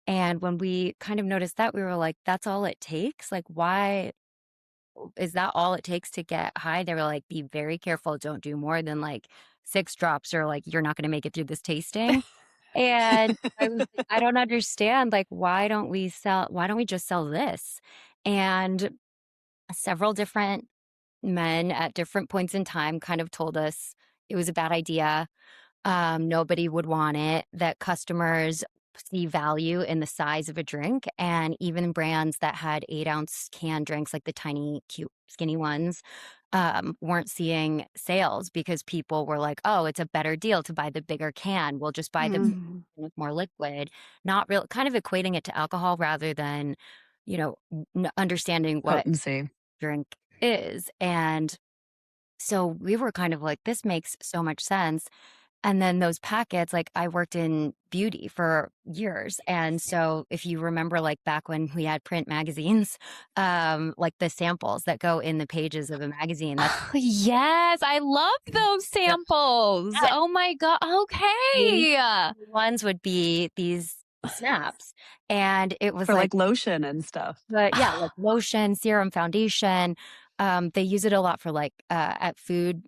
And when we kind of noticed that, we were like, that's all it takes? Like, why is that all it takes to get high? They were like, be very careful. Don't do more than like 6 drops or like you're not going to make it through this tasting. And I was like, I don't understand. Like, why don't we just sell this? And several different men at different points in time kind of told us it was a bad idea. Nobody would want it, that customers see value in the size of a drink. And even brands that had 8-ounce can drinks, like the tiny, cute, skinny ones, weren't seeing sales because people were like, oh, it's a better deal to buy the bigger can. We'll just buy the with more liquid, not real, kind of equating it to alcohol rather than, understanding what Potency. drink is. And so we were kind of like, this makes so much sense. And then those packets, like I worked in beauty for years. And so if you remember, like back when we had print magazines, like the samples that go in the pages of a magazine. Yes, I love those samples. Yeah. Oh my God. Okay. Ones would be these snaps. And it was for like lotion and stuff. But yeah, like lotion, serum, foundation. They use it a lot for like at food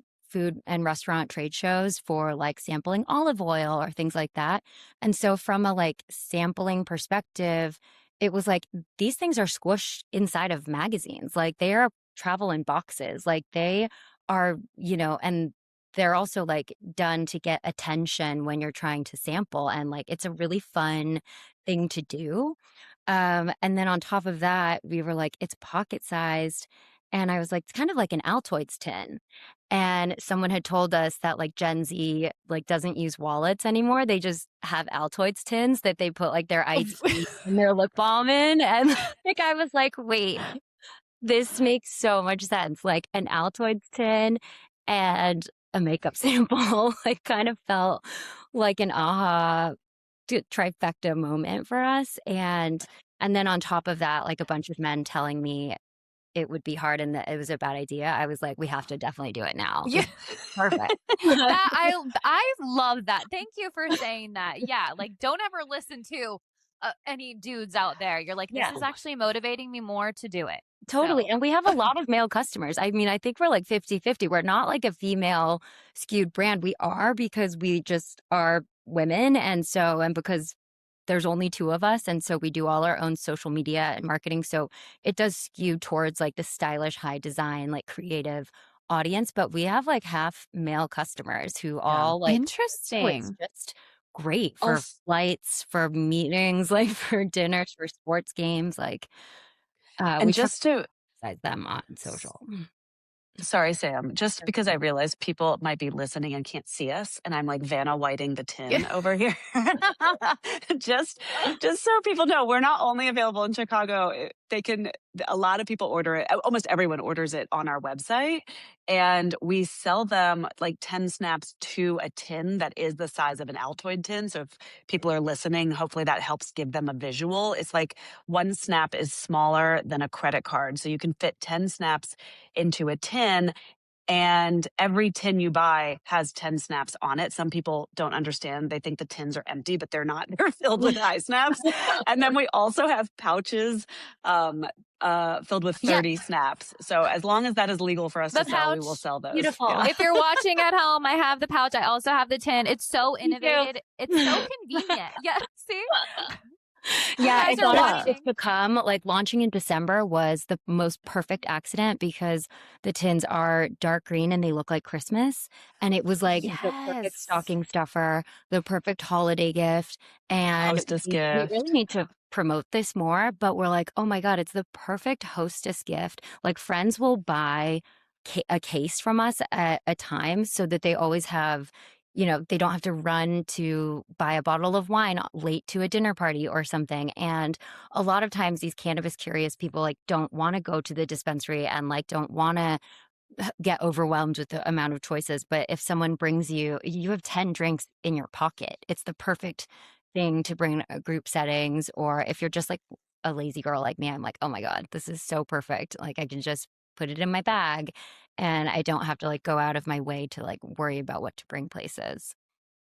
and restaurant trade shows for like sampling olive oil or things like that. And so from a like sampling perspective, it was like these things are squished inside of magazines. Like they are travel in boxes. Like they are, and they're also like done to get attention when you're trying to sample. And like it's a really fun thing to do. And then on top of that, we were like, it's pocket sized. And I was like, it's kind of like an Altoids tin. And someone had told us that like Gen Z like doesn't use wallets anymore. They just have Altoids tins that they put like their iced tea and their lip balm in. And like I was like, wait, this makes so much sense. Like an Altoids tin and a makeup sample. Like kind of felt like an aha trifecta moment for us. And then on top of that, like a bunch of men telling me it would be hard and that it was a bad idea. I was like, we have to definitely do it now. Yeah. Perfect. I love that. Thank you for saying that. Yeah. Like don't ever listen to any dudes out there. You're like, this is actually motivating me more to do it. Totally. So. And we have a lot of male customers. I mean, I think we're like 50-50. We're not like a female skewed brand. We are because we just are women. And because there's only two of us. And so we do all our own social media and marketing. So it does skew towards like the stylish, high design, like creative audience. But we have like half male customers who Yeah. all like, so it's Interesting. just great for Also, flights, for meetings, like for dinners, for sports games. Like and we try to just to size them on social. Sorry, Sam. Just because I realize people might be listening and can't see us, and I'm like Vanna Whiting the tin over here. just, just so people know, we're not only available in Chicago. They can. A lot of people order it. Almost everyone orders it on our website, and we sell them like 10 snaps to a tin that is the size of an Altoid tin. So if people are listening, hopefully that helps give them a visual. It's like one snap is smaller than a credit card, so you can fit 10 snaps into a tin, and every tin you buy has 10 snaps on it. Some people don't understand. They think the tins are empty, but they're not. They're filled with high snaps. And then we also have pouches filled with Yeah. 30 snaps. So as long as that is legal for us The to sell, we will pouch, sell those. beautiful. Yeah. if you're watching at home, I have the pouch. I also have the tin. It's so Me too. innovated. It's so convenient. Yeah. See? Yeah, guys it's are honestly watching. just become like launching in December was the most perfect accident because the tins are dark green and they look like Christmas. And it was like the perfect Yes. stocking stuffer, the perfect holiday gift. And Hostess we really gift. need to promote this more, but we're like, oh my God, it's the perfect hostess gift. Like friends will buy a case from us at a time so that they always have, they don't have to run to buy a bottle of wine late to a dinner party or something. And a lot of times these cannabis curious people like don't want to go to the dispensary and like don't want to get overwhelmed with the amount of choices. But if someone brings you have 10 drinks in your pocket, it's the perfect thing to bring a group settings. Or if you're just like a lazy girl like me, I'm like, oh my God, this is so perfect. Like I can just put it in my bag and I don't have to like go out of my way to like worry about what to bring places.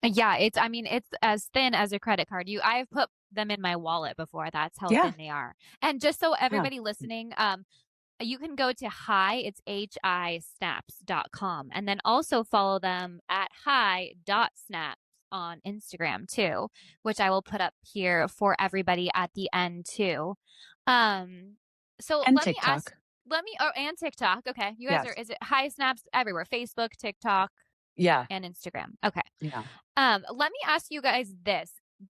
Yeah, I mean, it's as thin as a credit card. I've put them in my wallet before. That's how Yeah. thin they are. And just so Yeah. everybody listening, you can go to it's hisnaps.com, and then also follow them at hi.snaps on Instagram too, which I will put up here for everybody at the end too. So And let me ask, TikTok. and TikTok. Okay. You guys Yes. is it Hi Snaps everywhere? Facebook, TikTok, Yeah. and Instagram. Okay. Yeah. Let me ask you guys this.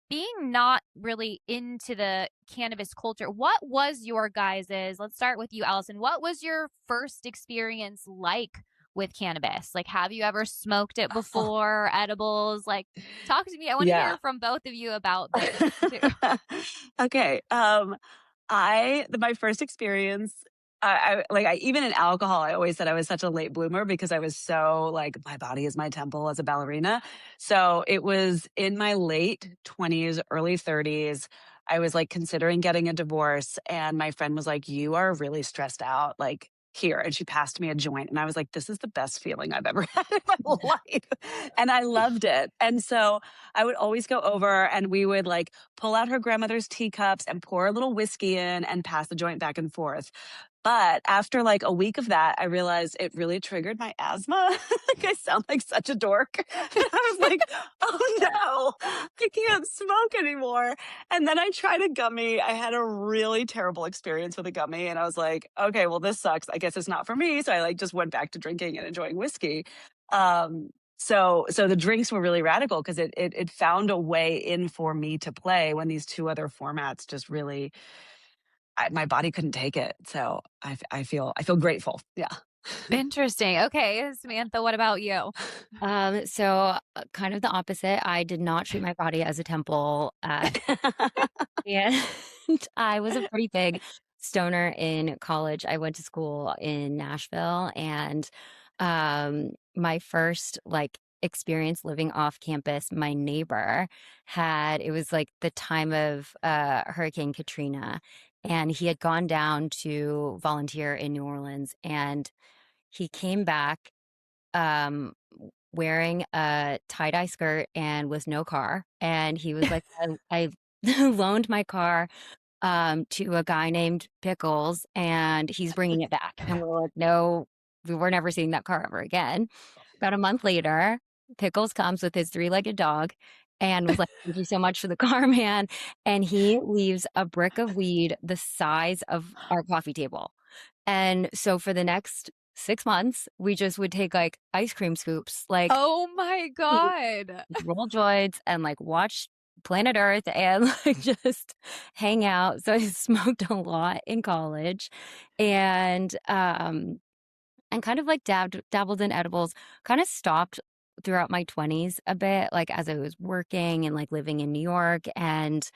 Being not really into the cannabis culture, what was your guys's, let's start with you, Allison. What was your first experience like with cannabis? Like, have you ever smoked it before, edibles? Like, talk to me. I want to Yeah. hear from both of you about this too. Okay. My first experience, even in alcohol, I always said I was such a late bloomer because I was so like, my body is my temple as a ballerina. So it was in my late 20s, early 30s. I was like considering getting a divorce. And my friend was like, you are really stressed out. Like, here. And she passed me a joint. And I was like, this is the best feeling I've ever had in my life. And I loved it. And so I would always go over and we would like pull out her grandmother's teacups and pour a little whiskey in and pass the joint back and forth. But after like a week of that, I realized it really triggered my asthma. Like I sound like such a dork. And I was like, oh no, I can't smoke anymore. And then I tried a gummy. I had a really terrible experience with a gummy. And I was like, okay, well, this sucks. I guess it's not for me. So I like just went back to drinking and enjoying whiskey. So the drinks were really radical because it found a way in for me to play when these two other formats just really my body couldn't take it. So I feel grateful. Yeah. Interesting. Okay, Samantha, what about you? Kind of the opposite. I did not treat my body as a temple. And I was a pretty big stoner in college. I went to school in Nashville, and my first like experience living off campus, my neighbor it was like the time of Hurricane Katrina, and he had gone down to volunteer in New Orleans, and he came back um wearing a tie-dye skirt and with no car. And he was like, I loaned my car to a guy named Pickles and he's bringing it back. And we're like, no, we were never seeing that car ever again. About a month later, Pickles comes with his three-legged dog and was like, "Thank you so much for the car, man." And he leaves a brick of weed the size of our coffee table. And so for the next 6 months, we just would take, like, ice cream scoops, like, Oh my we God. roll joints and, like, watch Planet Earth and, like, just hang out. So I smoked a lot in college and kind of, like, dabbled in edibles, kinda stopped throughout my 20s a bit, like, as I was working and, like, living in New York, and,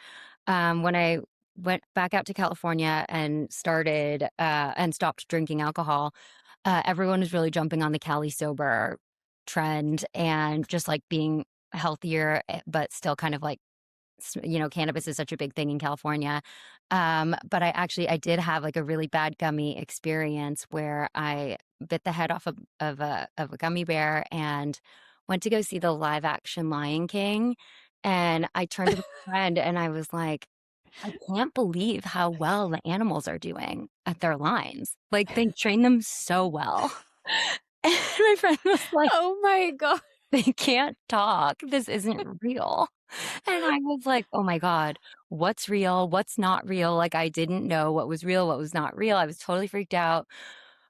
when I went back out to California and stopped drinking alcohol, everyone was really jumping on the Cali sober trend and just, like, being healthier, but still kind of, like, cannabis is such a big thing in California. But I did have like a really bad gummy experience where I bit the head off of a gummy bear and went to go see the live action Lion King. And I turned to my friend and I was like, I can't believe how well the animals are doing at their lines. Like they train them so well. And my friend was like, Oh my God. they can't talk. This isn't real. And I was like, "Oh my God, what's real? What's not real?" Like, I didn't know what was real, what was not real. I was totally freaked out.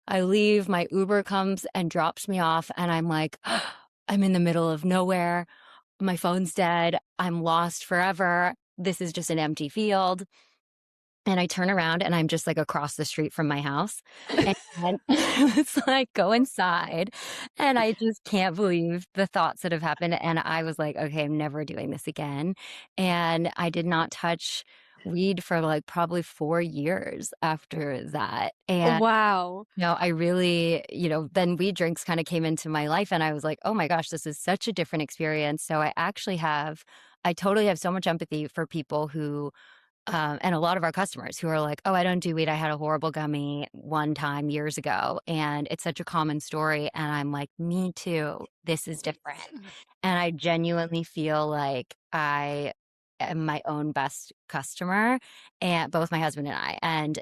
I leave, my Uber comes and drops me off, and I'm like, I'm in the middle of nowhere. My phone's dead. I'm lost forever. This is just an empty field. And I turn around and I'm just like across the street from my house. And it's like, go inside. And I just can't believe the thoughts that have happened. And I was like, okay, I'm never doing this again. And I did not touch weed for like probably 4 years after that. And Wow. I really, then weed drinks kind of came into my life and I was like, oh my gosh, this is such a different experience. So I totally have so much empathy for people who and a lot of our customers who are like, "Oh, I don't do weed. I had a horrible gummy one time years ago." And it's such a common story. And I'm like, me too. This is different. And I genuinely feel like I am my own best customer, and both my husband and I. And,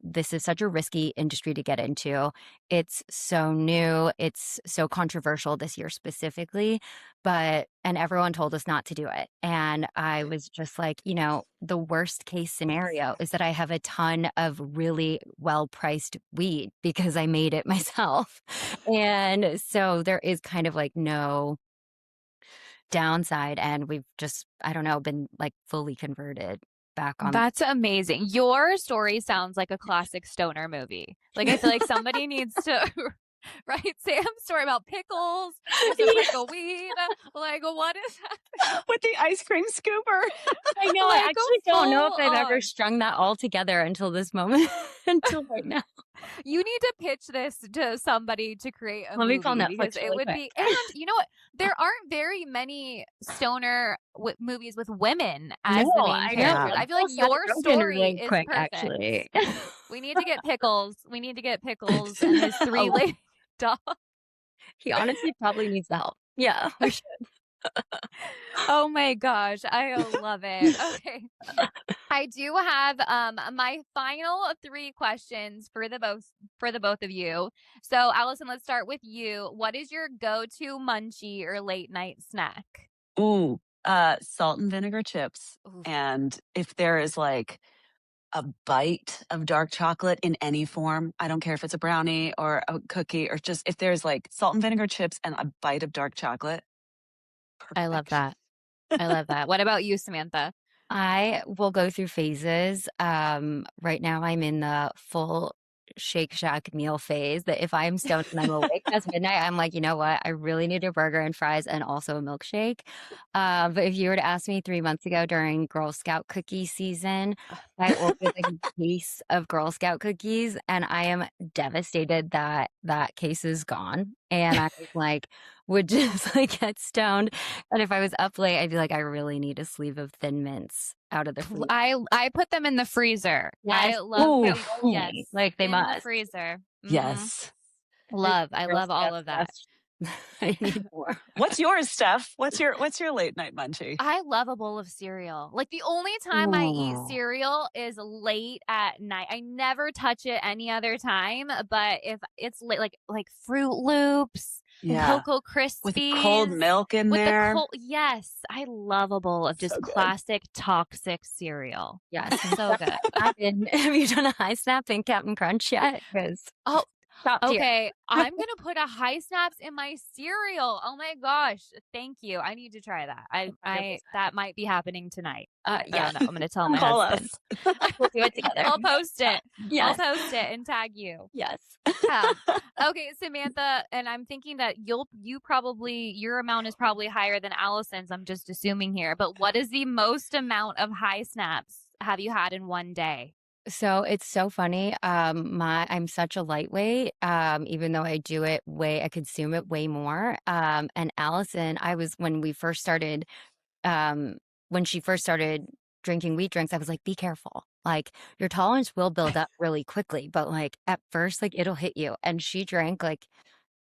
this is such a risky industry to get into. It's so new. It's so controversial this year specifically, and everyone told us not to do it. And I was just like, the worst case scenario is that I have a ton of really well priced weed because I made it myself. And so there is kind of like no downside. And we've just, I don't know, been like fully converted back on. That's amazing. Your story sounds like a classic stoner movie. Like I feel like somebody needs to write Sam's story about pickles. There's a brick of weed. Like what is happening? With the ice cream scooper. I know. Like, I actually don't know if I've ever on. strung that all together until this moment, until right now. You need to pitch this to somebody to create a Let me movie call Netflix because it really would quick. be. And you know what? There aren't very many stoner movies with women as the No, main I know. characters. I feel like your story really is quick, perfect. actually. We need to get Pickles. We need to get Pickles and his 3 lady dogs. He honestly probably needs the help. Yeah, we should. Oh my gosh, I love it. Okay. I do have my final 3 questions for the both of you. So, Allison, let's start with you. What is your go-to munchie or late night snack? Ooh, salt and vinegar chips. Oof. And if there is like a bite of dark chocolate in any form, I don't care if it's a brownie or a cookie or just if there's like salt and vinegar chips and a bite of dark chocolate. I love that. I love that. What about you, Samantha? I will go through phases. Right now I'm in the full Shake Shack meal phase that if I'm stoned and I'm awake past midnight, I'm like, you know what? I really need a burger and fries and also a milkshake. But if you were to ask me 3 months ago during Girl Scout cookie season, I ordered like a case of Girl Scout cookies and I am devastated that that case is gone. And I was like, would just like get stoned. And if I was up late, I'd be like, I really need a sleeve of Thin Mints out of the freezer. I put them in the freezer. Yes. I love Ooh, putting, yes, like they in must. the freezer. Yes. I love all of that. I need more. What's yours, Steph? What's your late night munchie? I love a bowl of cereal. Like the only time I eat Aw. cereal is late at night. I never touch it any other time, but if it's late, like Fruit Loops, Yeah. Cocoa With cold Krispies milk in with the there. cold. Yes, I love a bowl of just So good. classic toxic cereal. Yes. So good. Have you done a high snap in Captain Crunch yet? Because Oh, top tier. okay. I'm gonna put a high snaps in my cereal. Oh my gosh. Thank you. I need to try that. I 100%. that might be happening tonight. I Yeah. don't know. I'm gonna tell my Call husband. us. We'll do it together. I'll post it. I'll Yes. post it and tag you. Yes. Okay, Samantha, and I'm thinking that your amount is probably higher than Allison's. I'm just assuming here. But what is the most amount of high snaps have you had in one day? So it's so funny. I'm such a lightweight, even though I consume it way more. And Allison, um, when she first started drinking wheat drinks, I was like, be careful. Like your tolerance will build up really quickly, but like at first, like it'll hit you. And she drank like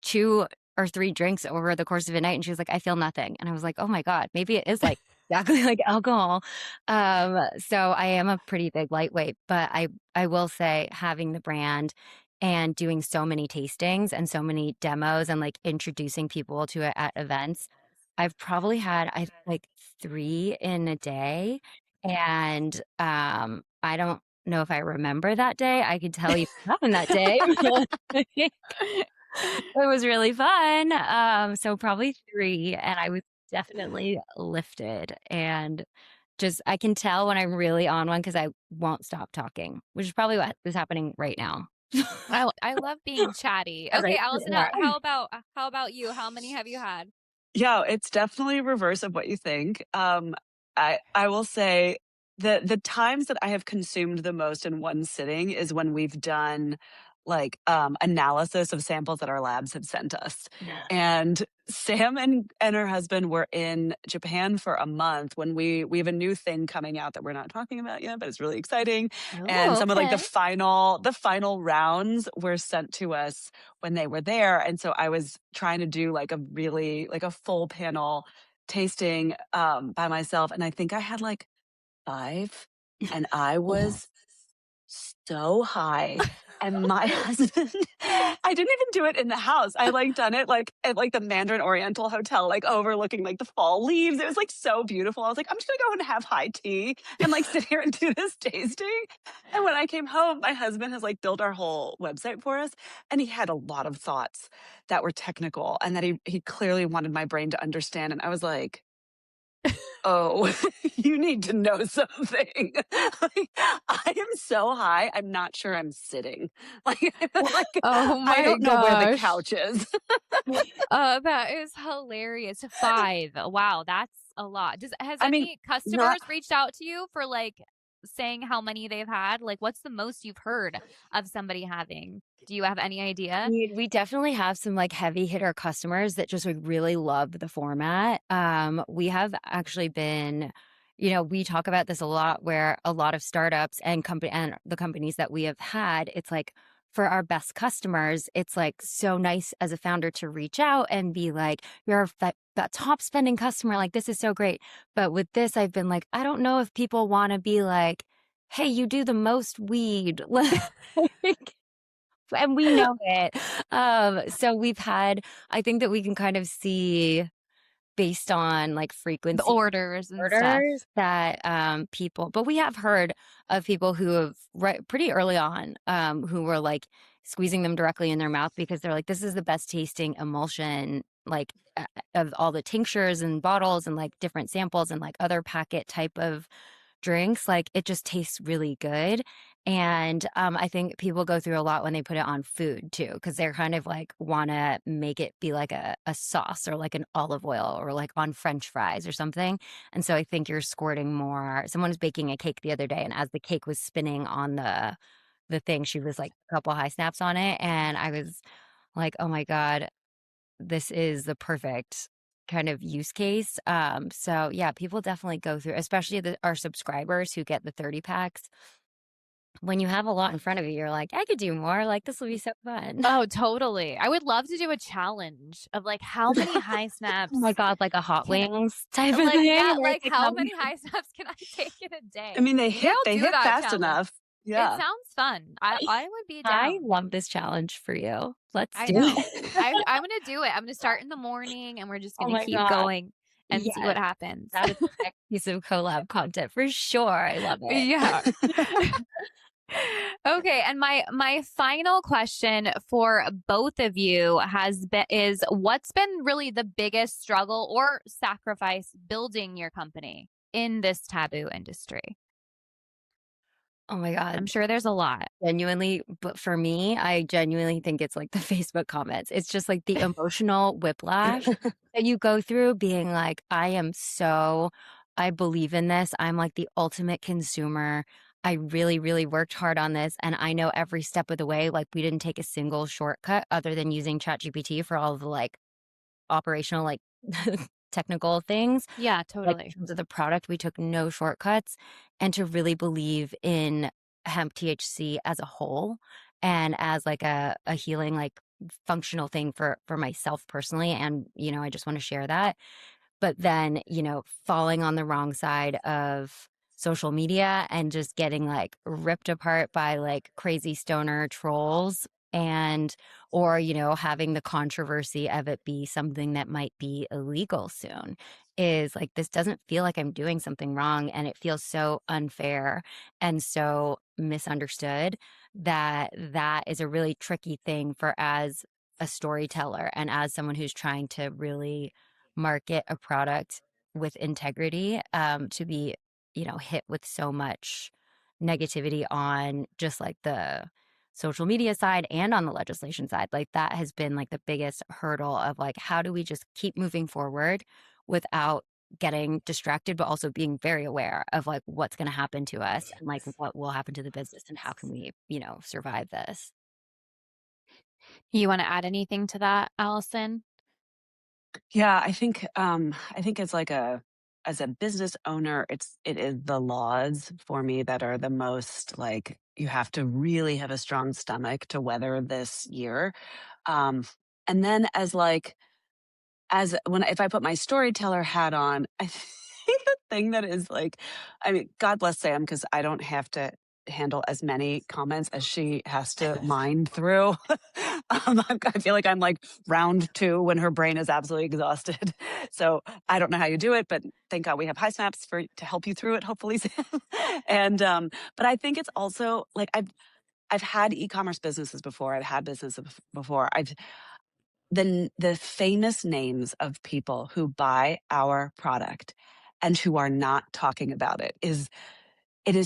2 or 3 drinks over the course of a night, and she was like, I feel nothing. And I was like, oh my God, maybe it is like exactly like alcohol. So I am a pretty big lightweight, but I will say having the brand and doing so many tastings and so many demos and like introducing people to it at events, I've probably had like 3 in a day. And I don't know if I remember that day. I could tell you what happened that day. It was really fun. So probably 3, and I was definitely lifted, and just I can tell when I'm really on one because I won't stop talking, which is probably what is happening right now. I love being chatty. Okay, Right. Allison, how about you? How many have you had? Yeah, it's definitely reverse of what you think. I will say the times that I have consumed the most in one sitting is when we've done like analysis of samples that our labs have sent us. Yeah. And Sam and her husband were in Japan for a month when we have a new thing coming out that we're not talking about yet, but it's really exciting. And Oh, some of like okay. the final rounds were sent to us when they were there. And so I was trying to do like a full panel tasting by myself. And I think I had like 5 and I was so high. And my husband, I didn't even do it in the house. I like done it like at like the Mandarin Oriental Hotel, like overlooking like the fall leaves. It was like so beautiful. I was like, I'm just gonna go and have high tea and like sit here and do this tasting. And when I came home, my husband has like built our whole website for us. And he had a lot of thoughts that were technical and that he clearly wanted my brain to understand. And I was like, oh, you need to know something. Like, I am so high. I'm not sure I'm sitting. Like, like Oh I my don't know where the gosh. couch is. That is hilarious. 5. Wow, that's a lot. Has I mean, any customers reached out to you for like saying how many they've had? Like, what's the most you've heard of somebody having? Do you have any idea? We definitely have some like heavy hitter customers that just like really love the format. We have actually been, we talk about this a lot where a lot of startups and the companies that we have had, it's like for our best customers, it's like so nice as a founder to reach out and be like, you're that top spending customer, like this is so great. But with this, I've been like, I don't know if people want to be like, hey, you do the most weed. And we know it. So I think that we can kind of see based on like frequency The orders and stuff. that people, but we have heard of people who have pretty early on who were like squeezing them directly in their mouth because they're like, this is the best tasting emulsion, like of all the tinctures and bottles and like different samples and like other packet type of drinks, like it just tastes really good. And I think people go through a lot when they put it on food too, because they're kind of like want to make it be like a sauce or like an olive oil or like on French fries or something. And so I think you're squirting more. Someone was baking a cake the other day, and as the cake was spinning on the thing, she was like a couple high snaps on it, and I was like, oh my God, this is the perfect kind of use case. So yeah, people definitely go through, especially our subscribers who get the 30 packs. When you have a lot in front of you, you're like, I could do more. Like, this will be so fun. Oh, totally. I would love to do a challenge of like how many high snaps. Oh my God, like a Hot Wings type of Like, thing. yeah, where like it's how many high snaps can I take in a day? I mean, they Maybe hit I'll do that fast challenge. enough. It Yeah. sounds fun. I would be I down. love this challenge for you. Let's I do know. it. I'm gonna do it. I'm gonna start in the morning, and we're just Oh gonna my keep god. going and see Yes. what happens. That is the next piece of collab content for sure. I love it. Yeah. Okay, and my final question for both of you has been is what's been really the biggest struggle or sacrifice building your company in this taboo industry? Oh my I'm god. sure there's a lot. Genuinely, but for me, I genuinely think it's like the Facebook comments. It's just like the emotional whiplash that you go through being like, I believe in this. I'm like the ultimate consumer. I really, really worked hard on this. And I know every step of the way, like we didn't take a single shortcut other than using ChatGPT for all of the like operational, like technical things. Yeah, Like in totally. terms of the product, we took no shortcuts and to really believe in hemp THC as a whole and as like a healing, like functional thing for myself personally. And, I just want to share that. But then, falling on the wrong side of social media and just getting like ripped apart by like crazy stoner trolls and or having the controversy of it be something that might be illegal soon is like this doesn't feel like I'm doing something wrong and it feels so unfair and so misunderstood that is a really tricky thing for as a storyteller and as someone who's trying to really market a product with integrity to be hit with so much negativity on just like the social media side and on the legislation side. Like that has been like the biggest hurdle of like how do we just keep moving forward without getting distracted but also being very aware of like what's going to happen to us and like what will happen to the business and how can we survive this. You want to add anything to that, Allison? Yeah, I think it's like as a business owner, it is the laws for me that are the most like you have to really have a strong stomach to weather this year. Um, and then as when if I put my storyteller hat on, I think the thing that is like, I mean, God bless Sam because I don't have to handle as many comments as she has to mind through. I feel like I'm like round two when her brain is absolutely exhausted. So I don't know how you do it, but thank God we have high snaps for to help you through it. Hopefully, Sam. And but I think it's also like I've had e-commerce businesses before. I've had businesses before. I've the famous names of people who buy our product and who are not talking about it is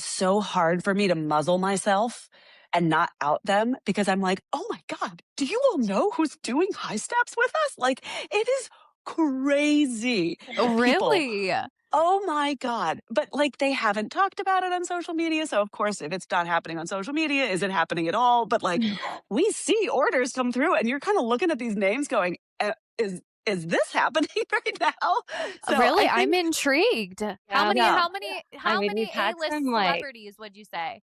so hard for me to muzzle myself and not out them because I'm like, oh my God, do you all know who's doing high steps with us? Like, it is crazy. People Really? Oh my God. But like they haven't talked about it on social media. So of course, if it's not happening on social media, is it happening at all? But like we see orders come through and you're kind of looking at these names going, is this happening right now? So Really? I I'm think, intrigued. How Yeah. many yeah. how many I how mean, many we've had A-list some like celebrities would you say?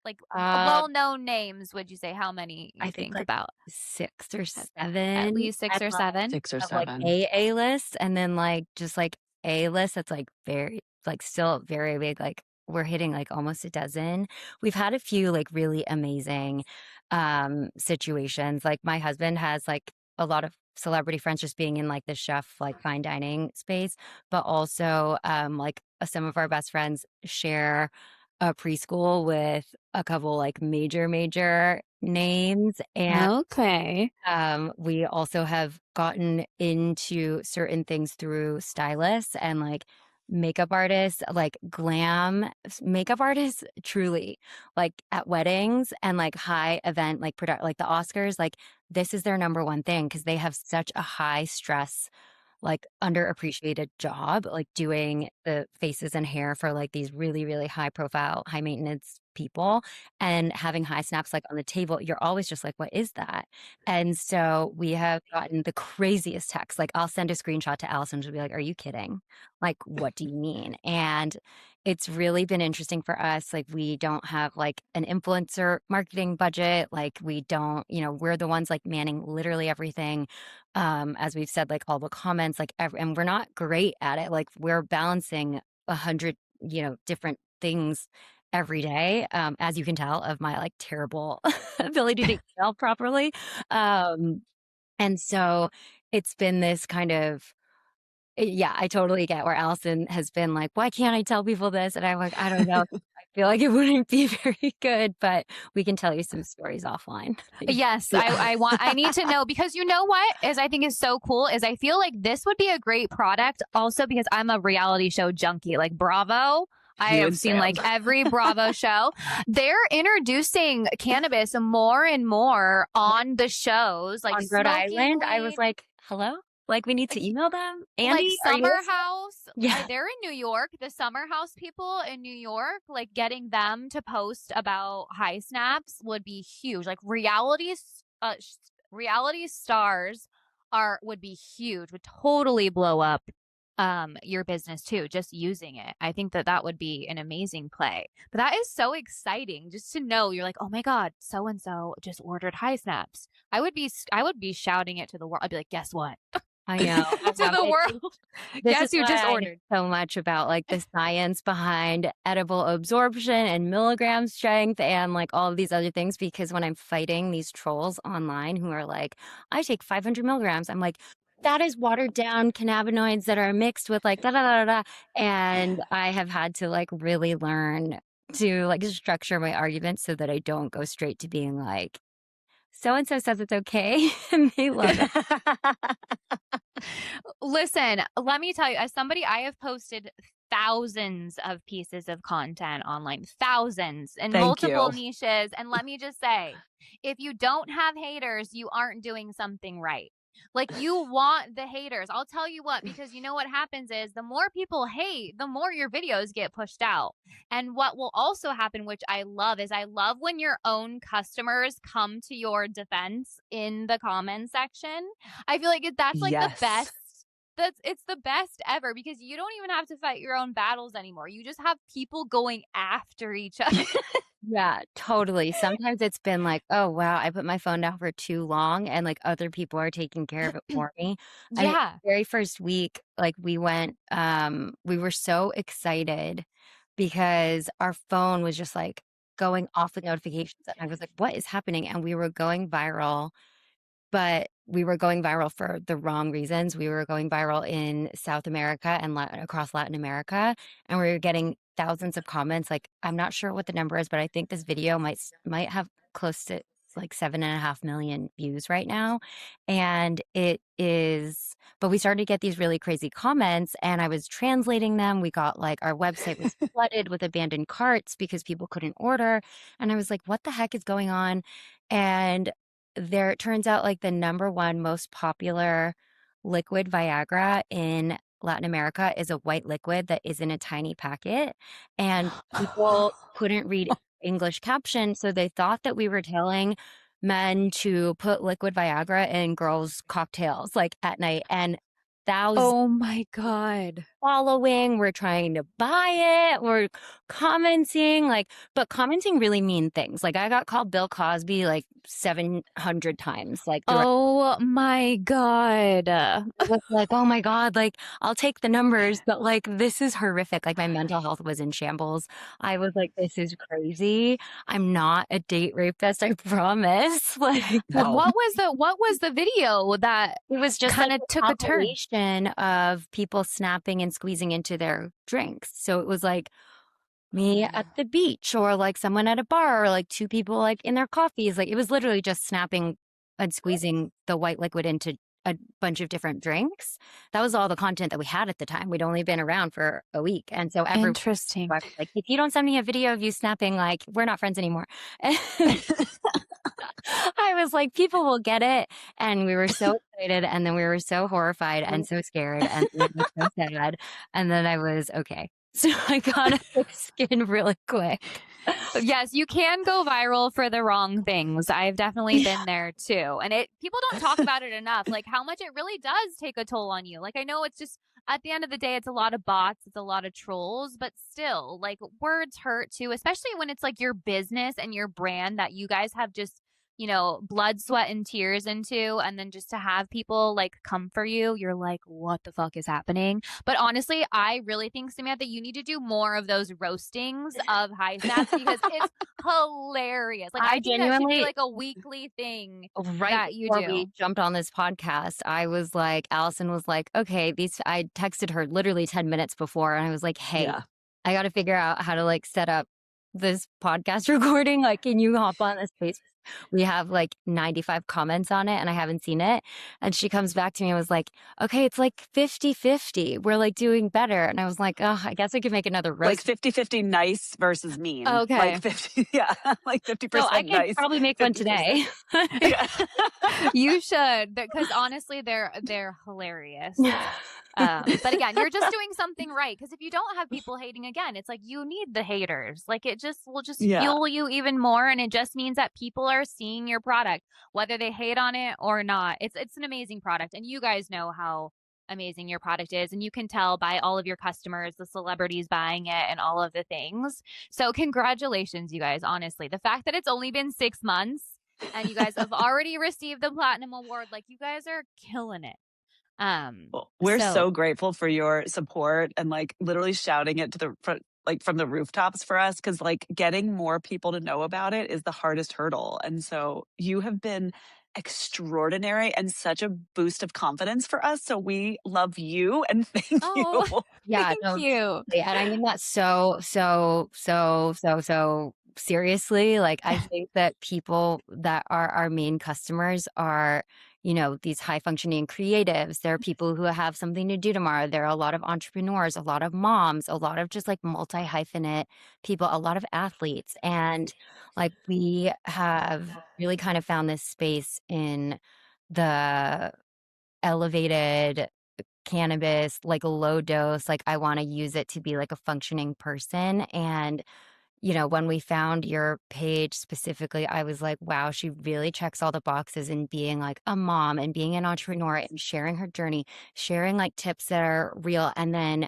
Like uh well-known names, would you say how many I you think think like about? 6 or At 7 least 6 at or like 7? 6 or of like 7. A-list and then like just like A-list that's like very like still very big like we're hitting like almost a dozen. We've had a few like really amazing situations. Like my husband has like a lot of celebrity friends just being in like the chef like fine dining space, but also like some of our best friends share a preschool with a couple like major names and Okay. we also have gotten into certain things through stylists and like makeup artists, like glam makeup artists, truly, like at weddings and like high event, like product, like the Oscars, like this is their number one thing because they have such a high stress like underappreciated job, like doing the faces and hair for like these really, really high profile, high maintenance people and having high snaps like on the table. You're always just like, what is that? And so we have gotten the craziest texts. Like I'll send a screenshot to Allison and she'll be like, are you kidding? Like, what do you mean? And it's really been interesting for us. Like we don't have like an influencer marketing budget. Like we don't, we're the ones like manning literally everything as we've said, like all the comments, like, and we're not great at it. Like we're balancing 100, different things every day, as you can tell of my like terrible ability to email properly. Um, and so it's been this kind of, yeah, I totally get where Allison has been like, why can't I tell people this? And I'm like, I don't know. I feel like it wouldn't be very good, but we can tell you some stories offline. Yes, Yeah. I need to know, because you know what is I think is so cool is I feel like this would be a great product also because I'm a reality show junkie, like Bravo. I You have and seen Sam. like every Bravo show. They're introducing cannabis more and more on the shows, like On Rhode smoking Island, I was weed. like, hello? Like, we need to email them. Like Andy, are you? Summer House, Yeah. they're in New York. The Summer House people in New York, like getting them to post about high snaps would be huge. Like reality stars would be huge. Would totally blow up your business too, just using it. I think that would be an amazing play. But that is so exciting just to know. You're like, oh my god, so and so just ordered high snaps. I would be shouting it to the world. I'd be like, guess what? I know. To the world. This Guess is who why just I know ordered. so much about like the science behind edible absorption and milligram strength and like all of these other things. Because when I'm fighting these trolls online who are like, I take 500 milligrams, I'm like, that is watered down cannabinoids that are mixed with like da da da da. And I have had to like really learn to like structure my arguments so that I don't go straight to being like, so and so says it's okay and they love it. Listen, let me tell you, as somebody, I have posted thousands of pieces of content online, thousands in Thank multiple you. niches. And let me just say, if you don't have haters, you aren't doing something right. Like you want the haters. I'll tell you what, because you know what happens is the more people hate, the more your videos get pushed out. And what will also happen, which I love, is I love when your own customers come to your defense in the comment section. I feel like that's like the Yes. best. It's the best ever because you don't even have to fight your own battles anymore. You just have people going after each other. Yeah, totally. Sometimes it's been like, oh, wow, I put my phone down for too long and like other people are taking care of it for me. I mean, Yeah. the very first week, like we went, we were so excited because our phone was just like going off with notifications. And I was like, what is happening? And we were going viral, but we were going viral for the wrong reasons. We were going viral in South America and across Latin America, and we were getting thousands of comments. Like, I'm not sure what the number is, but I think this video might have close to like 7.5 million views right now. And it is, but we started to get these really crazy comments, and I was translating them. We got like our website was flooded with abandoned carts because people couldn't order. And I was like, what the heck is going on? And there it turns out like the number one most popular liquid Viagra in Latin America is a white liquid that is in a tiny packet. And people couldn't read English caption, so they thought that we were telling men to put liquid Viagra in girls' cocktails like at night. And thousands Oh my God. following, we're trying to buy it, we're commenting, like, but commenting really mean things. Like I got called Bill Cosby like 700 times. Like Oh my God. I was like, oh my God, like I'll take the numbers, but like this is horrific. Like my mental health was in shambles. I was like, this is crazy. I'm not a date rapist, I promise. Like No. What was the video that it was just kind like of a took a turn? compilation of people snapping and squeezing into their drinks. So it was like me at the beach or like someone at a bar or like two people like in their coffees. Like it was literally just snapping and squeezing the white liquid into a bunch of different drinks. That was all the content that we had at the time. We'd only been around for a week. And so everyone Interesting. was like, if you don't send me a video of you snapping, like we're not friends anymore. I was like, people will get it. And we were so excited. And then we were so horrified and so scared. And we were so sad. And then I was okay. So I got a thick skin really quick. Yes, you can go viral for the wrong things. I've definitely been there too. And people don't talk about it enough, like how much it really does take a toll on you. Like I know it's just at the end of the day, it's a lot of bots, it's a lot of trolls, but still, like words hurt too, especially when it's like your business and your brand that you guys have just blood, sweat, and tears into, and then just to have people like come for you, you're like, what the fuck is happening? But honestly, I really think, Samantha, you need to do more of those roastings of high snaps because it's hilarious. Like, I I think that should be genuinely, like a weekly thing right that you before we do. jumped on this podcast, I was like, Allison was like, okay, I texted her literally 10 minutes before and I was like, hey, Yeah. I got to figure out how to like set up this podcast recording. Like, can you hop on this space? We have like 95 comments on it and I haven't seen it. And she comes back to me and was like, okay, it's like 50-50. We're like doing better. And I was like, oh, I guess I could make another Like roast. 50-50 nice versus mean. Okay. Like 50, yeah. Like So I 50% could nice. probably make one 50%. today. Yeah. You should, because honestly, they're hilarious. But again, you're just doing something right. Because if you don't have people hating again, it's like you need the haters. Like it just will just Yeah. fuel you even more, and it just means that people are seeing your product, whether they hate on it or not. It's an amazing product, and you guys know how amazing your product is, and you can tell by all of your customers, the celebrities buying it, and all of the things. So congratulations, you guys. Honestly, the fact that it's only been 6 months and you guys have already received the platinum award, like you guys are killing it. Well, we're So so grateful for your support and like literally shouting it to the front, like from the rooftops for us. Cause like getting more people to know about it is the hardest hurdle. And so you have been extraordinary and such a boost of confidence for us. So we love you and thank you. oh, Yeah, thank no, you. and I mean that so seriously. Like, I think that people that are our main customers are, these high functioning creatives. There are people who have something to do tomorrow. There are a lot of entrepreneurs, a lot of moms, a lot of just like multi hyphenate people, a lot of athletes. And like, we have really kind of found this space in the elevated cannabis, like a low dose, like I want to use it to be like a functioning person. And, when we found your page specifically, I was like, wow, she really checks all the boxes in being like a mom and being an entrepreneur and sharing her journey, sharing like tips that are real, and then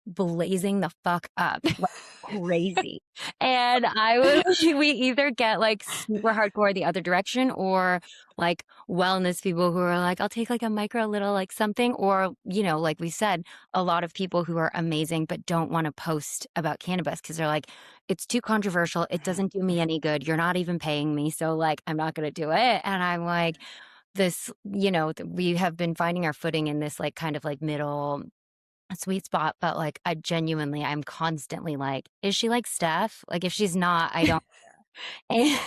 blazing the fuck up like crazy. And I would we either get like super hardcore the other direction or like wellness people who are like, I'll take like a micro little like something, or like we said, a lot of people who are amazing but don't want to post about cannabis because they're like, it's too controversial, it doesn't do me any good, you're not even paying me, so like I'm not gonna do it. And I'm like, this, we have been finding our footing in this like kind of like middle sweet spot, but like I'm constantly like, is she like Steph? Like if she's not, I don't. And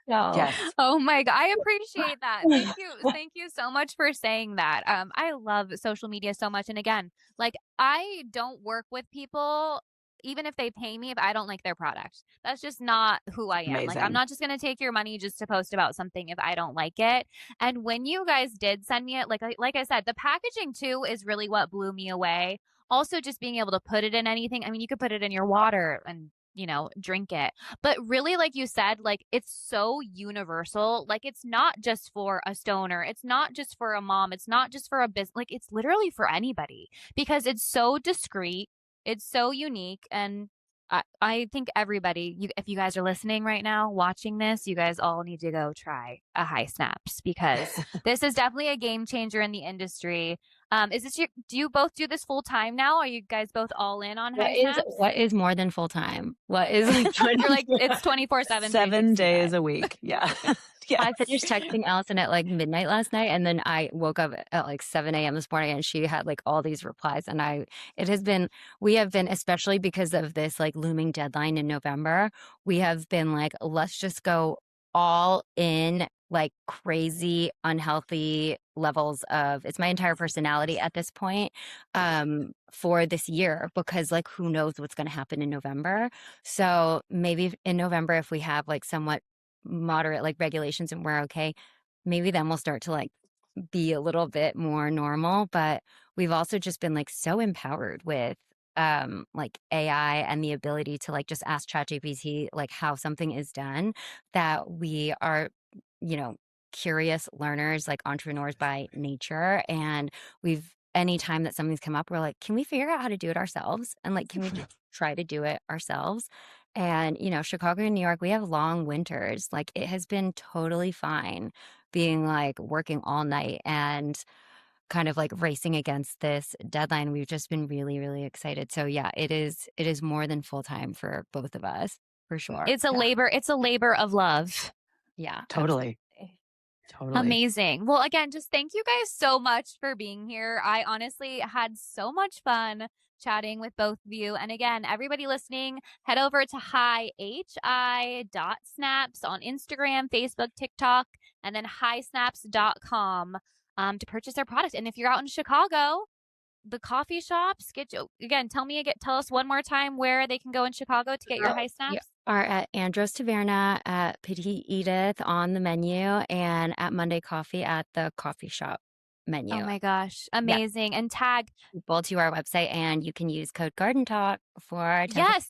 so Yes. Oh my God. I appreciate that. Thank you. Thank you so much for saying that. I love social media so much. And again, like I don't work with people, even if they pay me, if I don't like their product. That's just not who I am. Like I'm Amazing. not just going to take your money just to post about something if I don't like it. And when you guys did send me it, like I said, the packaging too is really what blew me away. Also, just being able to put it in anything. I mean, you could put it in your water and drink it. But really, like you said, like it's so universal. Like it's not just for a stoner. It's not just for a mom. It's not just for a business. Like it's literally for anybody because it's so discreet. It's so unique. And I think everybody, if you guys are listening right now, watching this, you guys all need to go try a high snaps because this is definitely a game changer in the industry. Do you both do this full time now? Are you guys both all in on high snaps? what is more than full time? What is like You're like, it's 24/7. 7 days a week. Yeah. Yeah. I finished texting Allison at like midnight last night, and then I woke up at like 7 a.m. this morning, and she had like all these replies. And we have been, especially because of this like looming deadline in November, we have been like, let's just go all in, like crazy, unhealthy levels of, it's my entire personality at this point, for this year, because like, who knows what's going to happen in November. So maybe in November, if we have like somewhat moderate like regulations and we're okay, maybe then we'll start to like be a little bit more normal. But we've also just been like so empowered with like AI and the ability to like just ask ChatGPT like how something is done, that we are, curious learners, like entrepreneurs by nature. And anytime that something's come up, we're like, can we figure out how to do it ourselves? And like, can we just try to do it ourselves? And, Chicago and New York, we have long winters. Like, it has been totally fine being like working all night and kind of like racing against this deadline. We've just been really, really excited. So yeah, it is more than full time for both of us, for sure. It's a labor of love. Yeah, Totally. absolutely. Totally. Amazing. Well, again, just thank you guys so much for being here. I honestly had so much fun chatting with both of you. And again, everybody listening, head over to hi.snaps on Instagram, Facebook, TikTok, and then hisnaps.com to purchase their product. And if you're out in Chicago, the coffee shops, tell us one more time where they can go in Chicago to get your high snaps. Yeah, are at Andros Taverna, at Petite Edith on the menu, and at Monday Coffee at the coffee shop menu. Oh my gosh, amazing. And tag people to our website, and you can use code Garden Tok for 10%. Yes,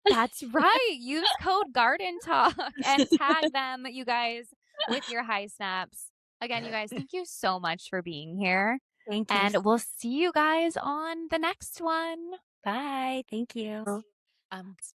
that's right. Use code Garden Talk and tag them, you guys, with your high snaps. Again, you guys, thank you so much for being here. Thank you. And we'll see you guys on the next one. Bye. Thank you.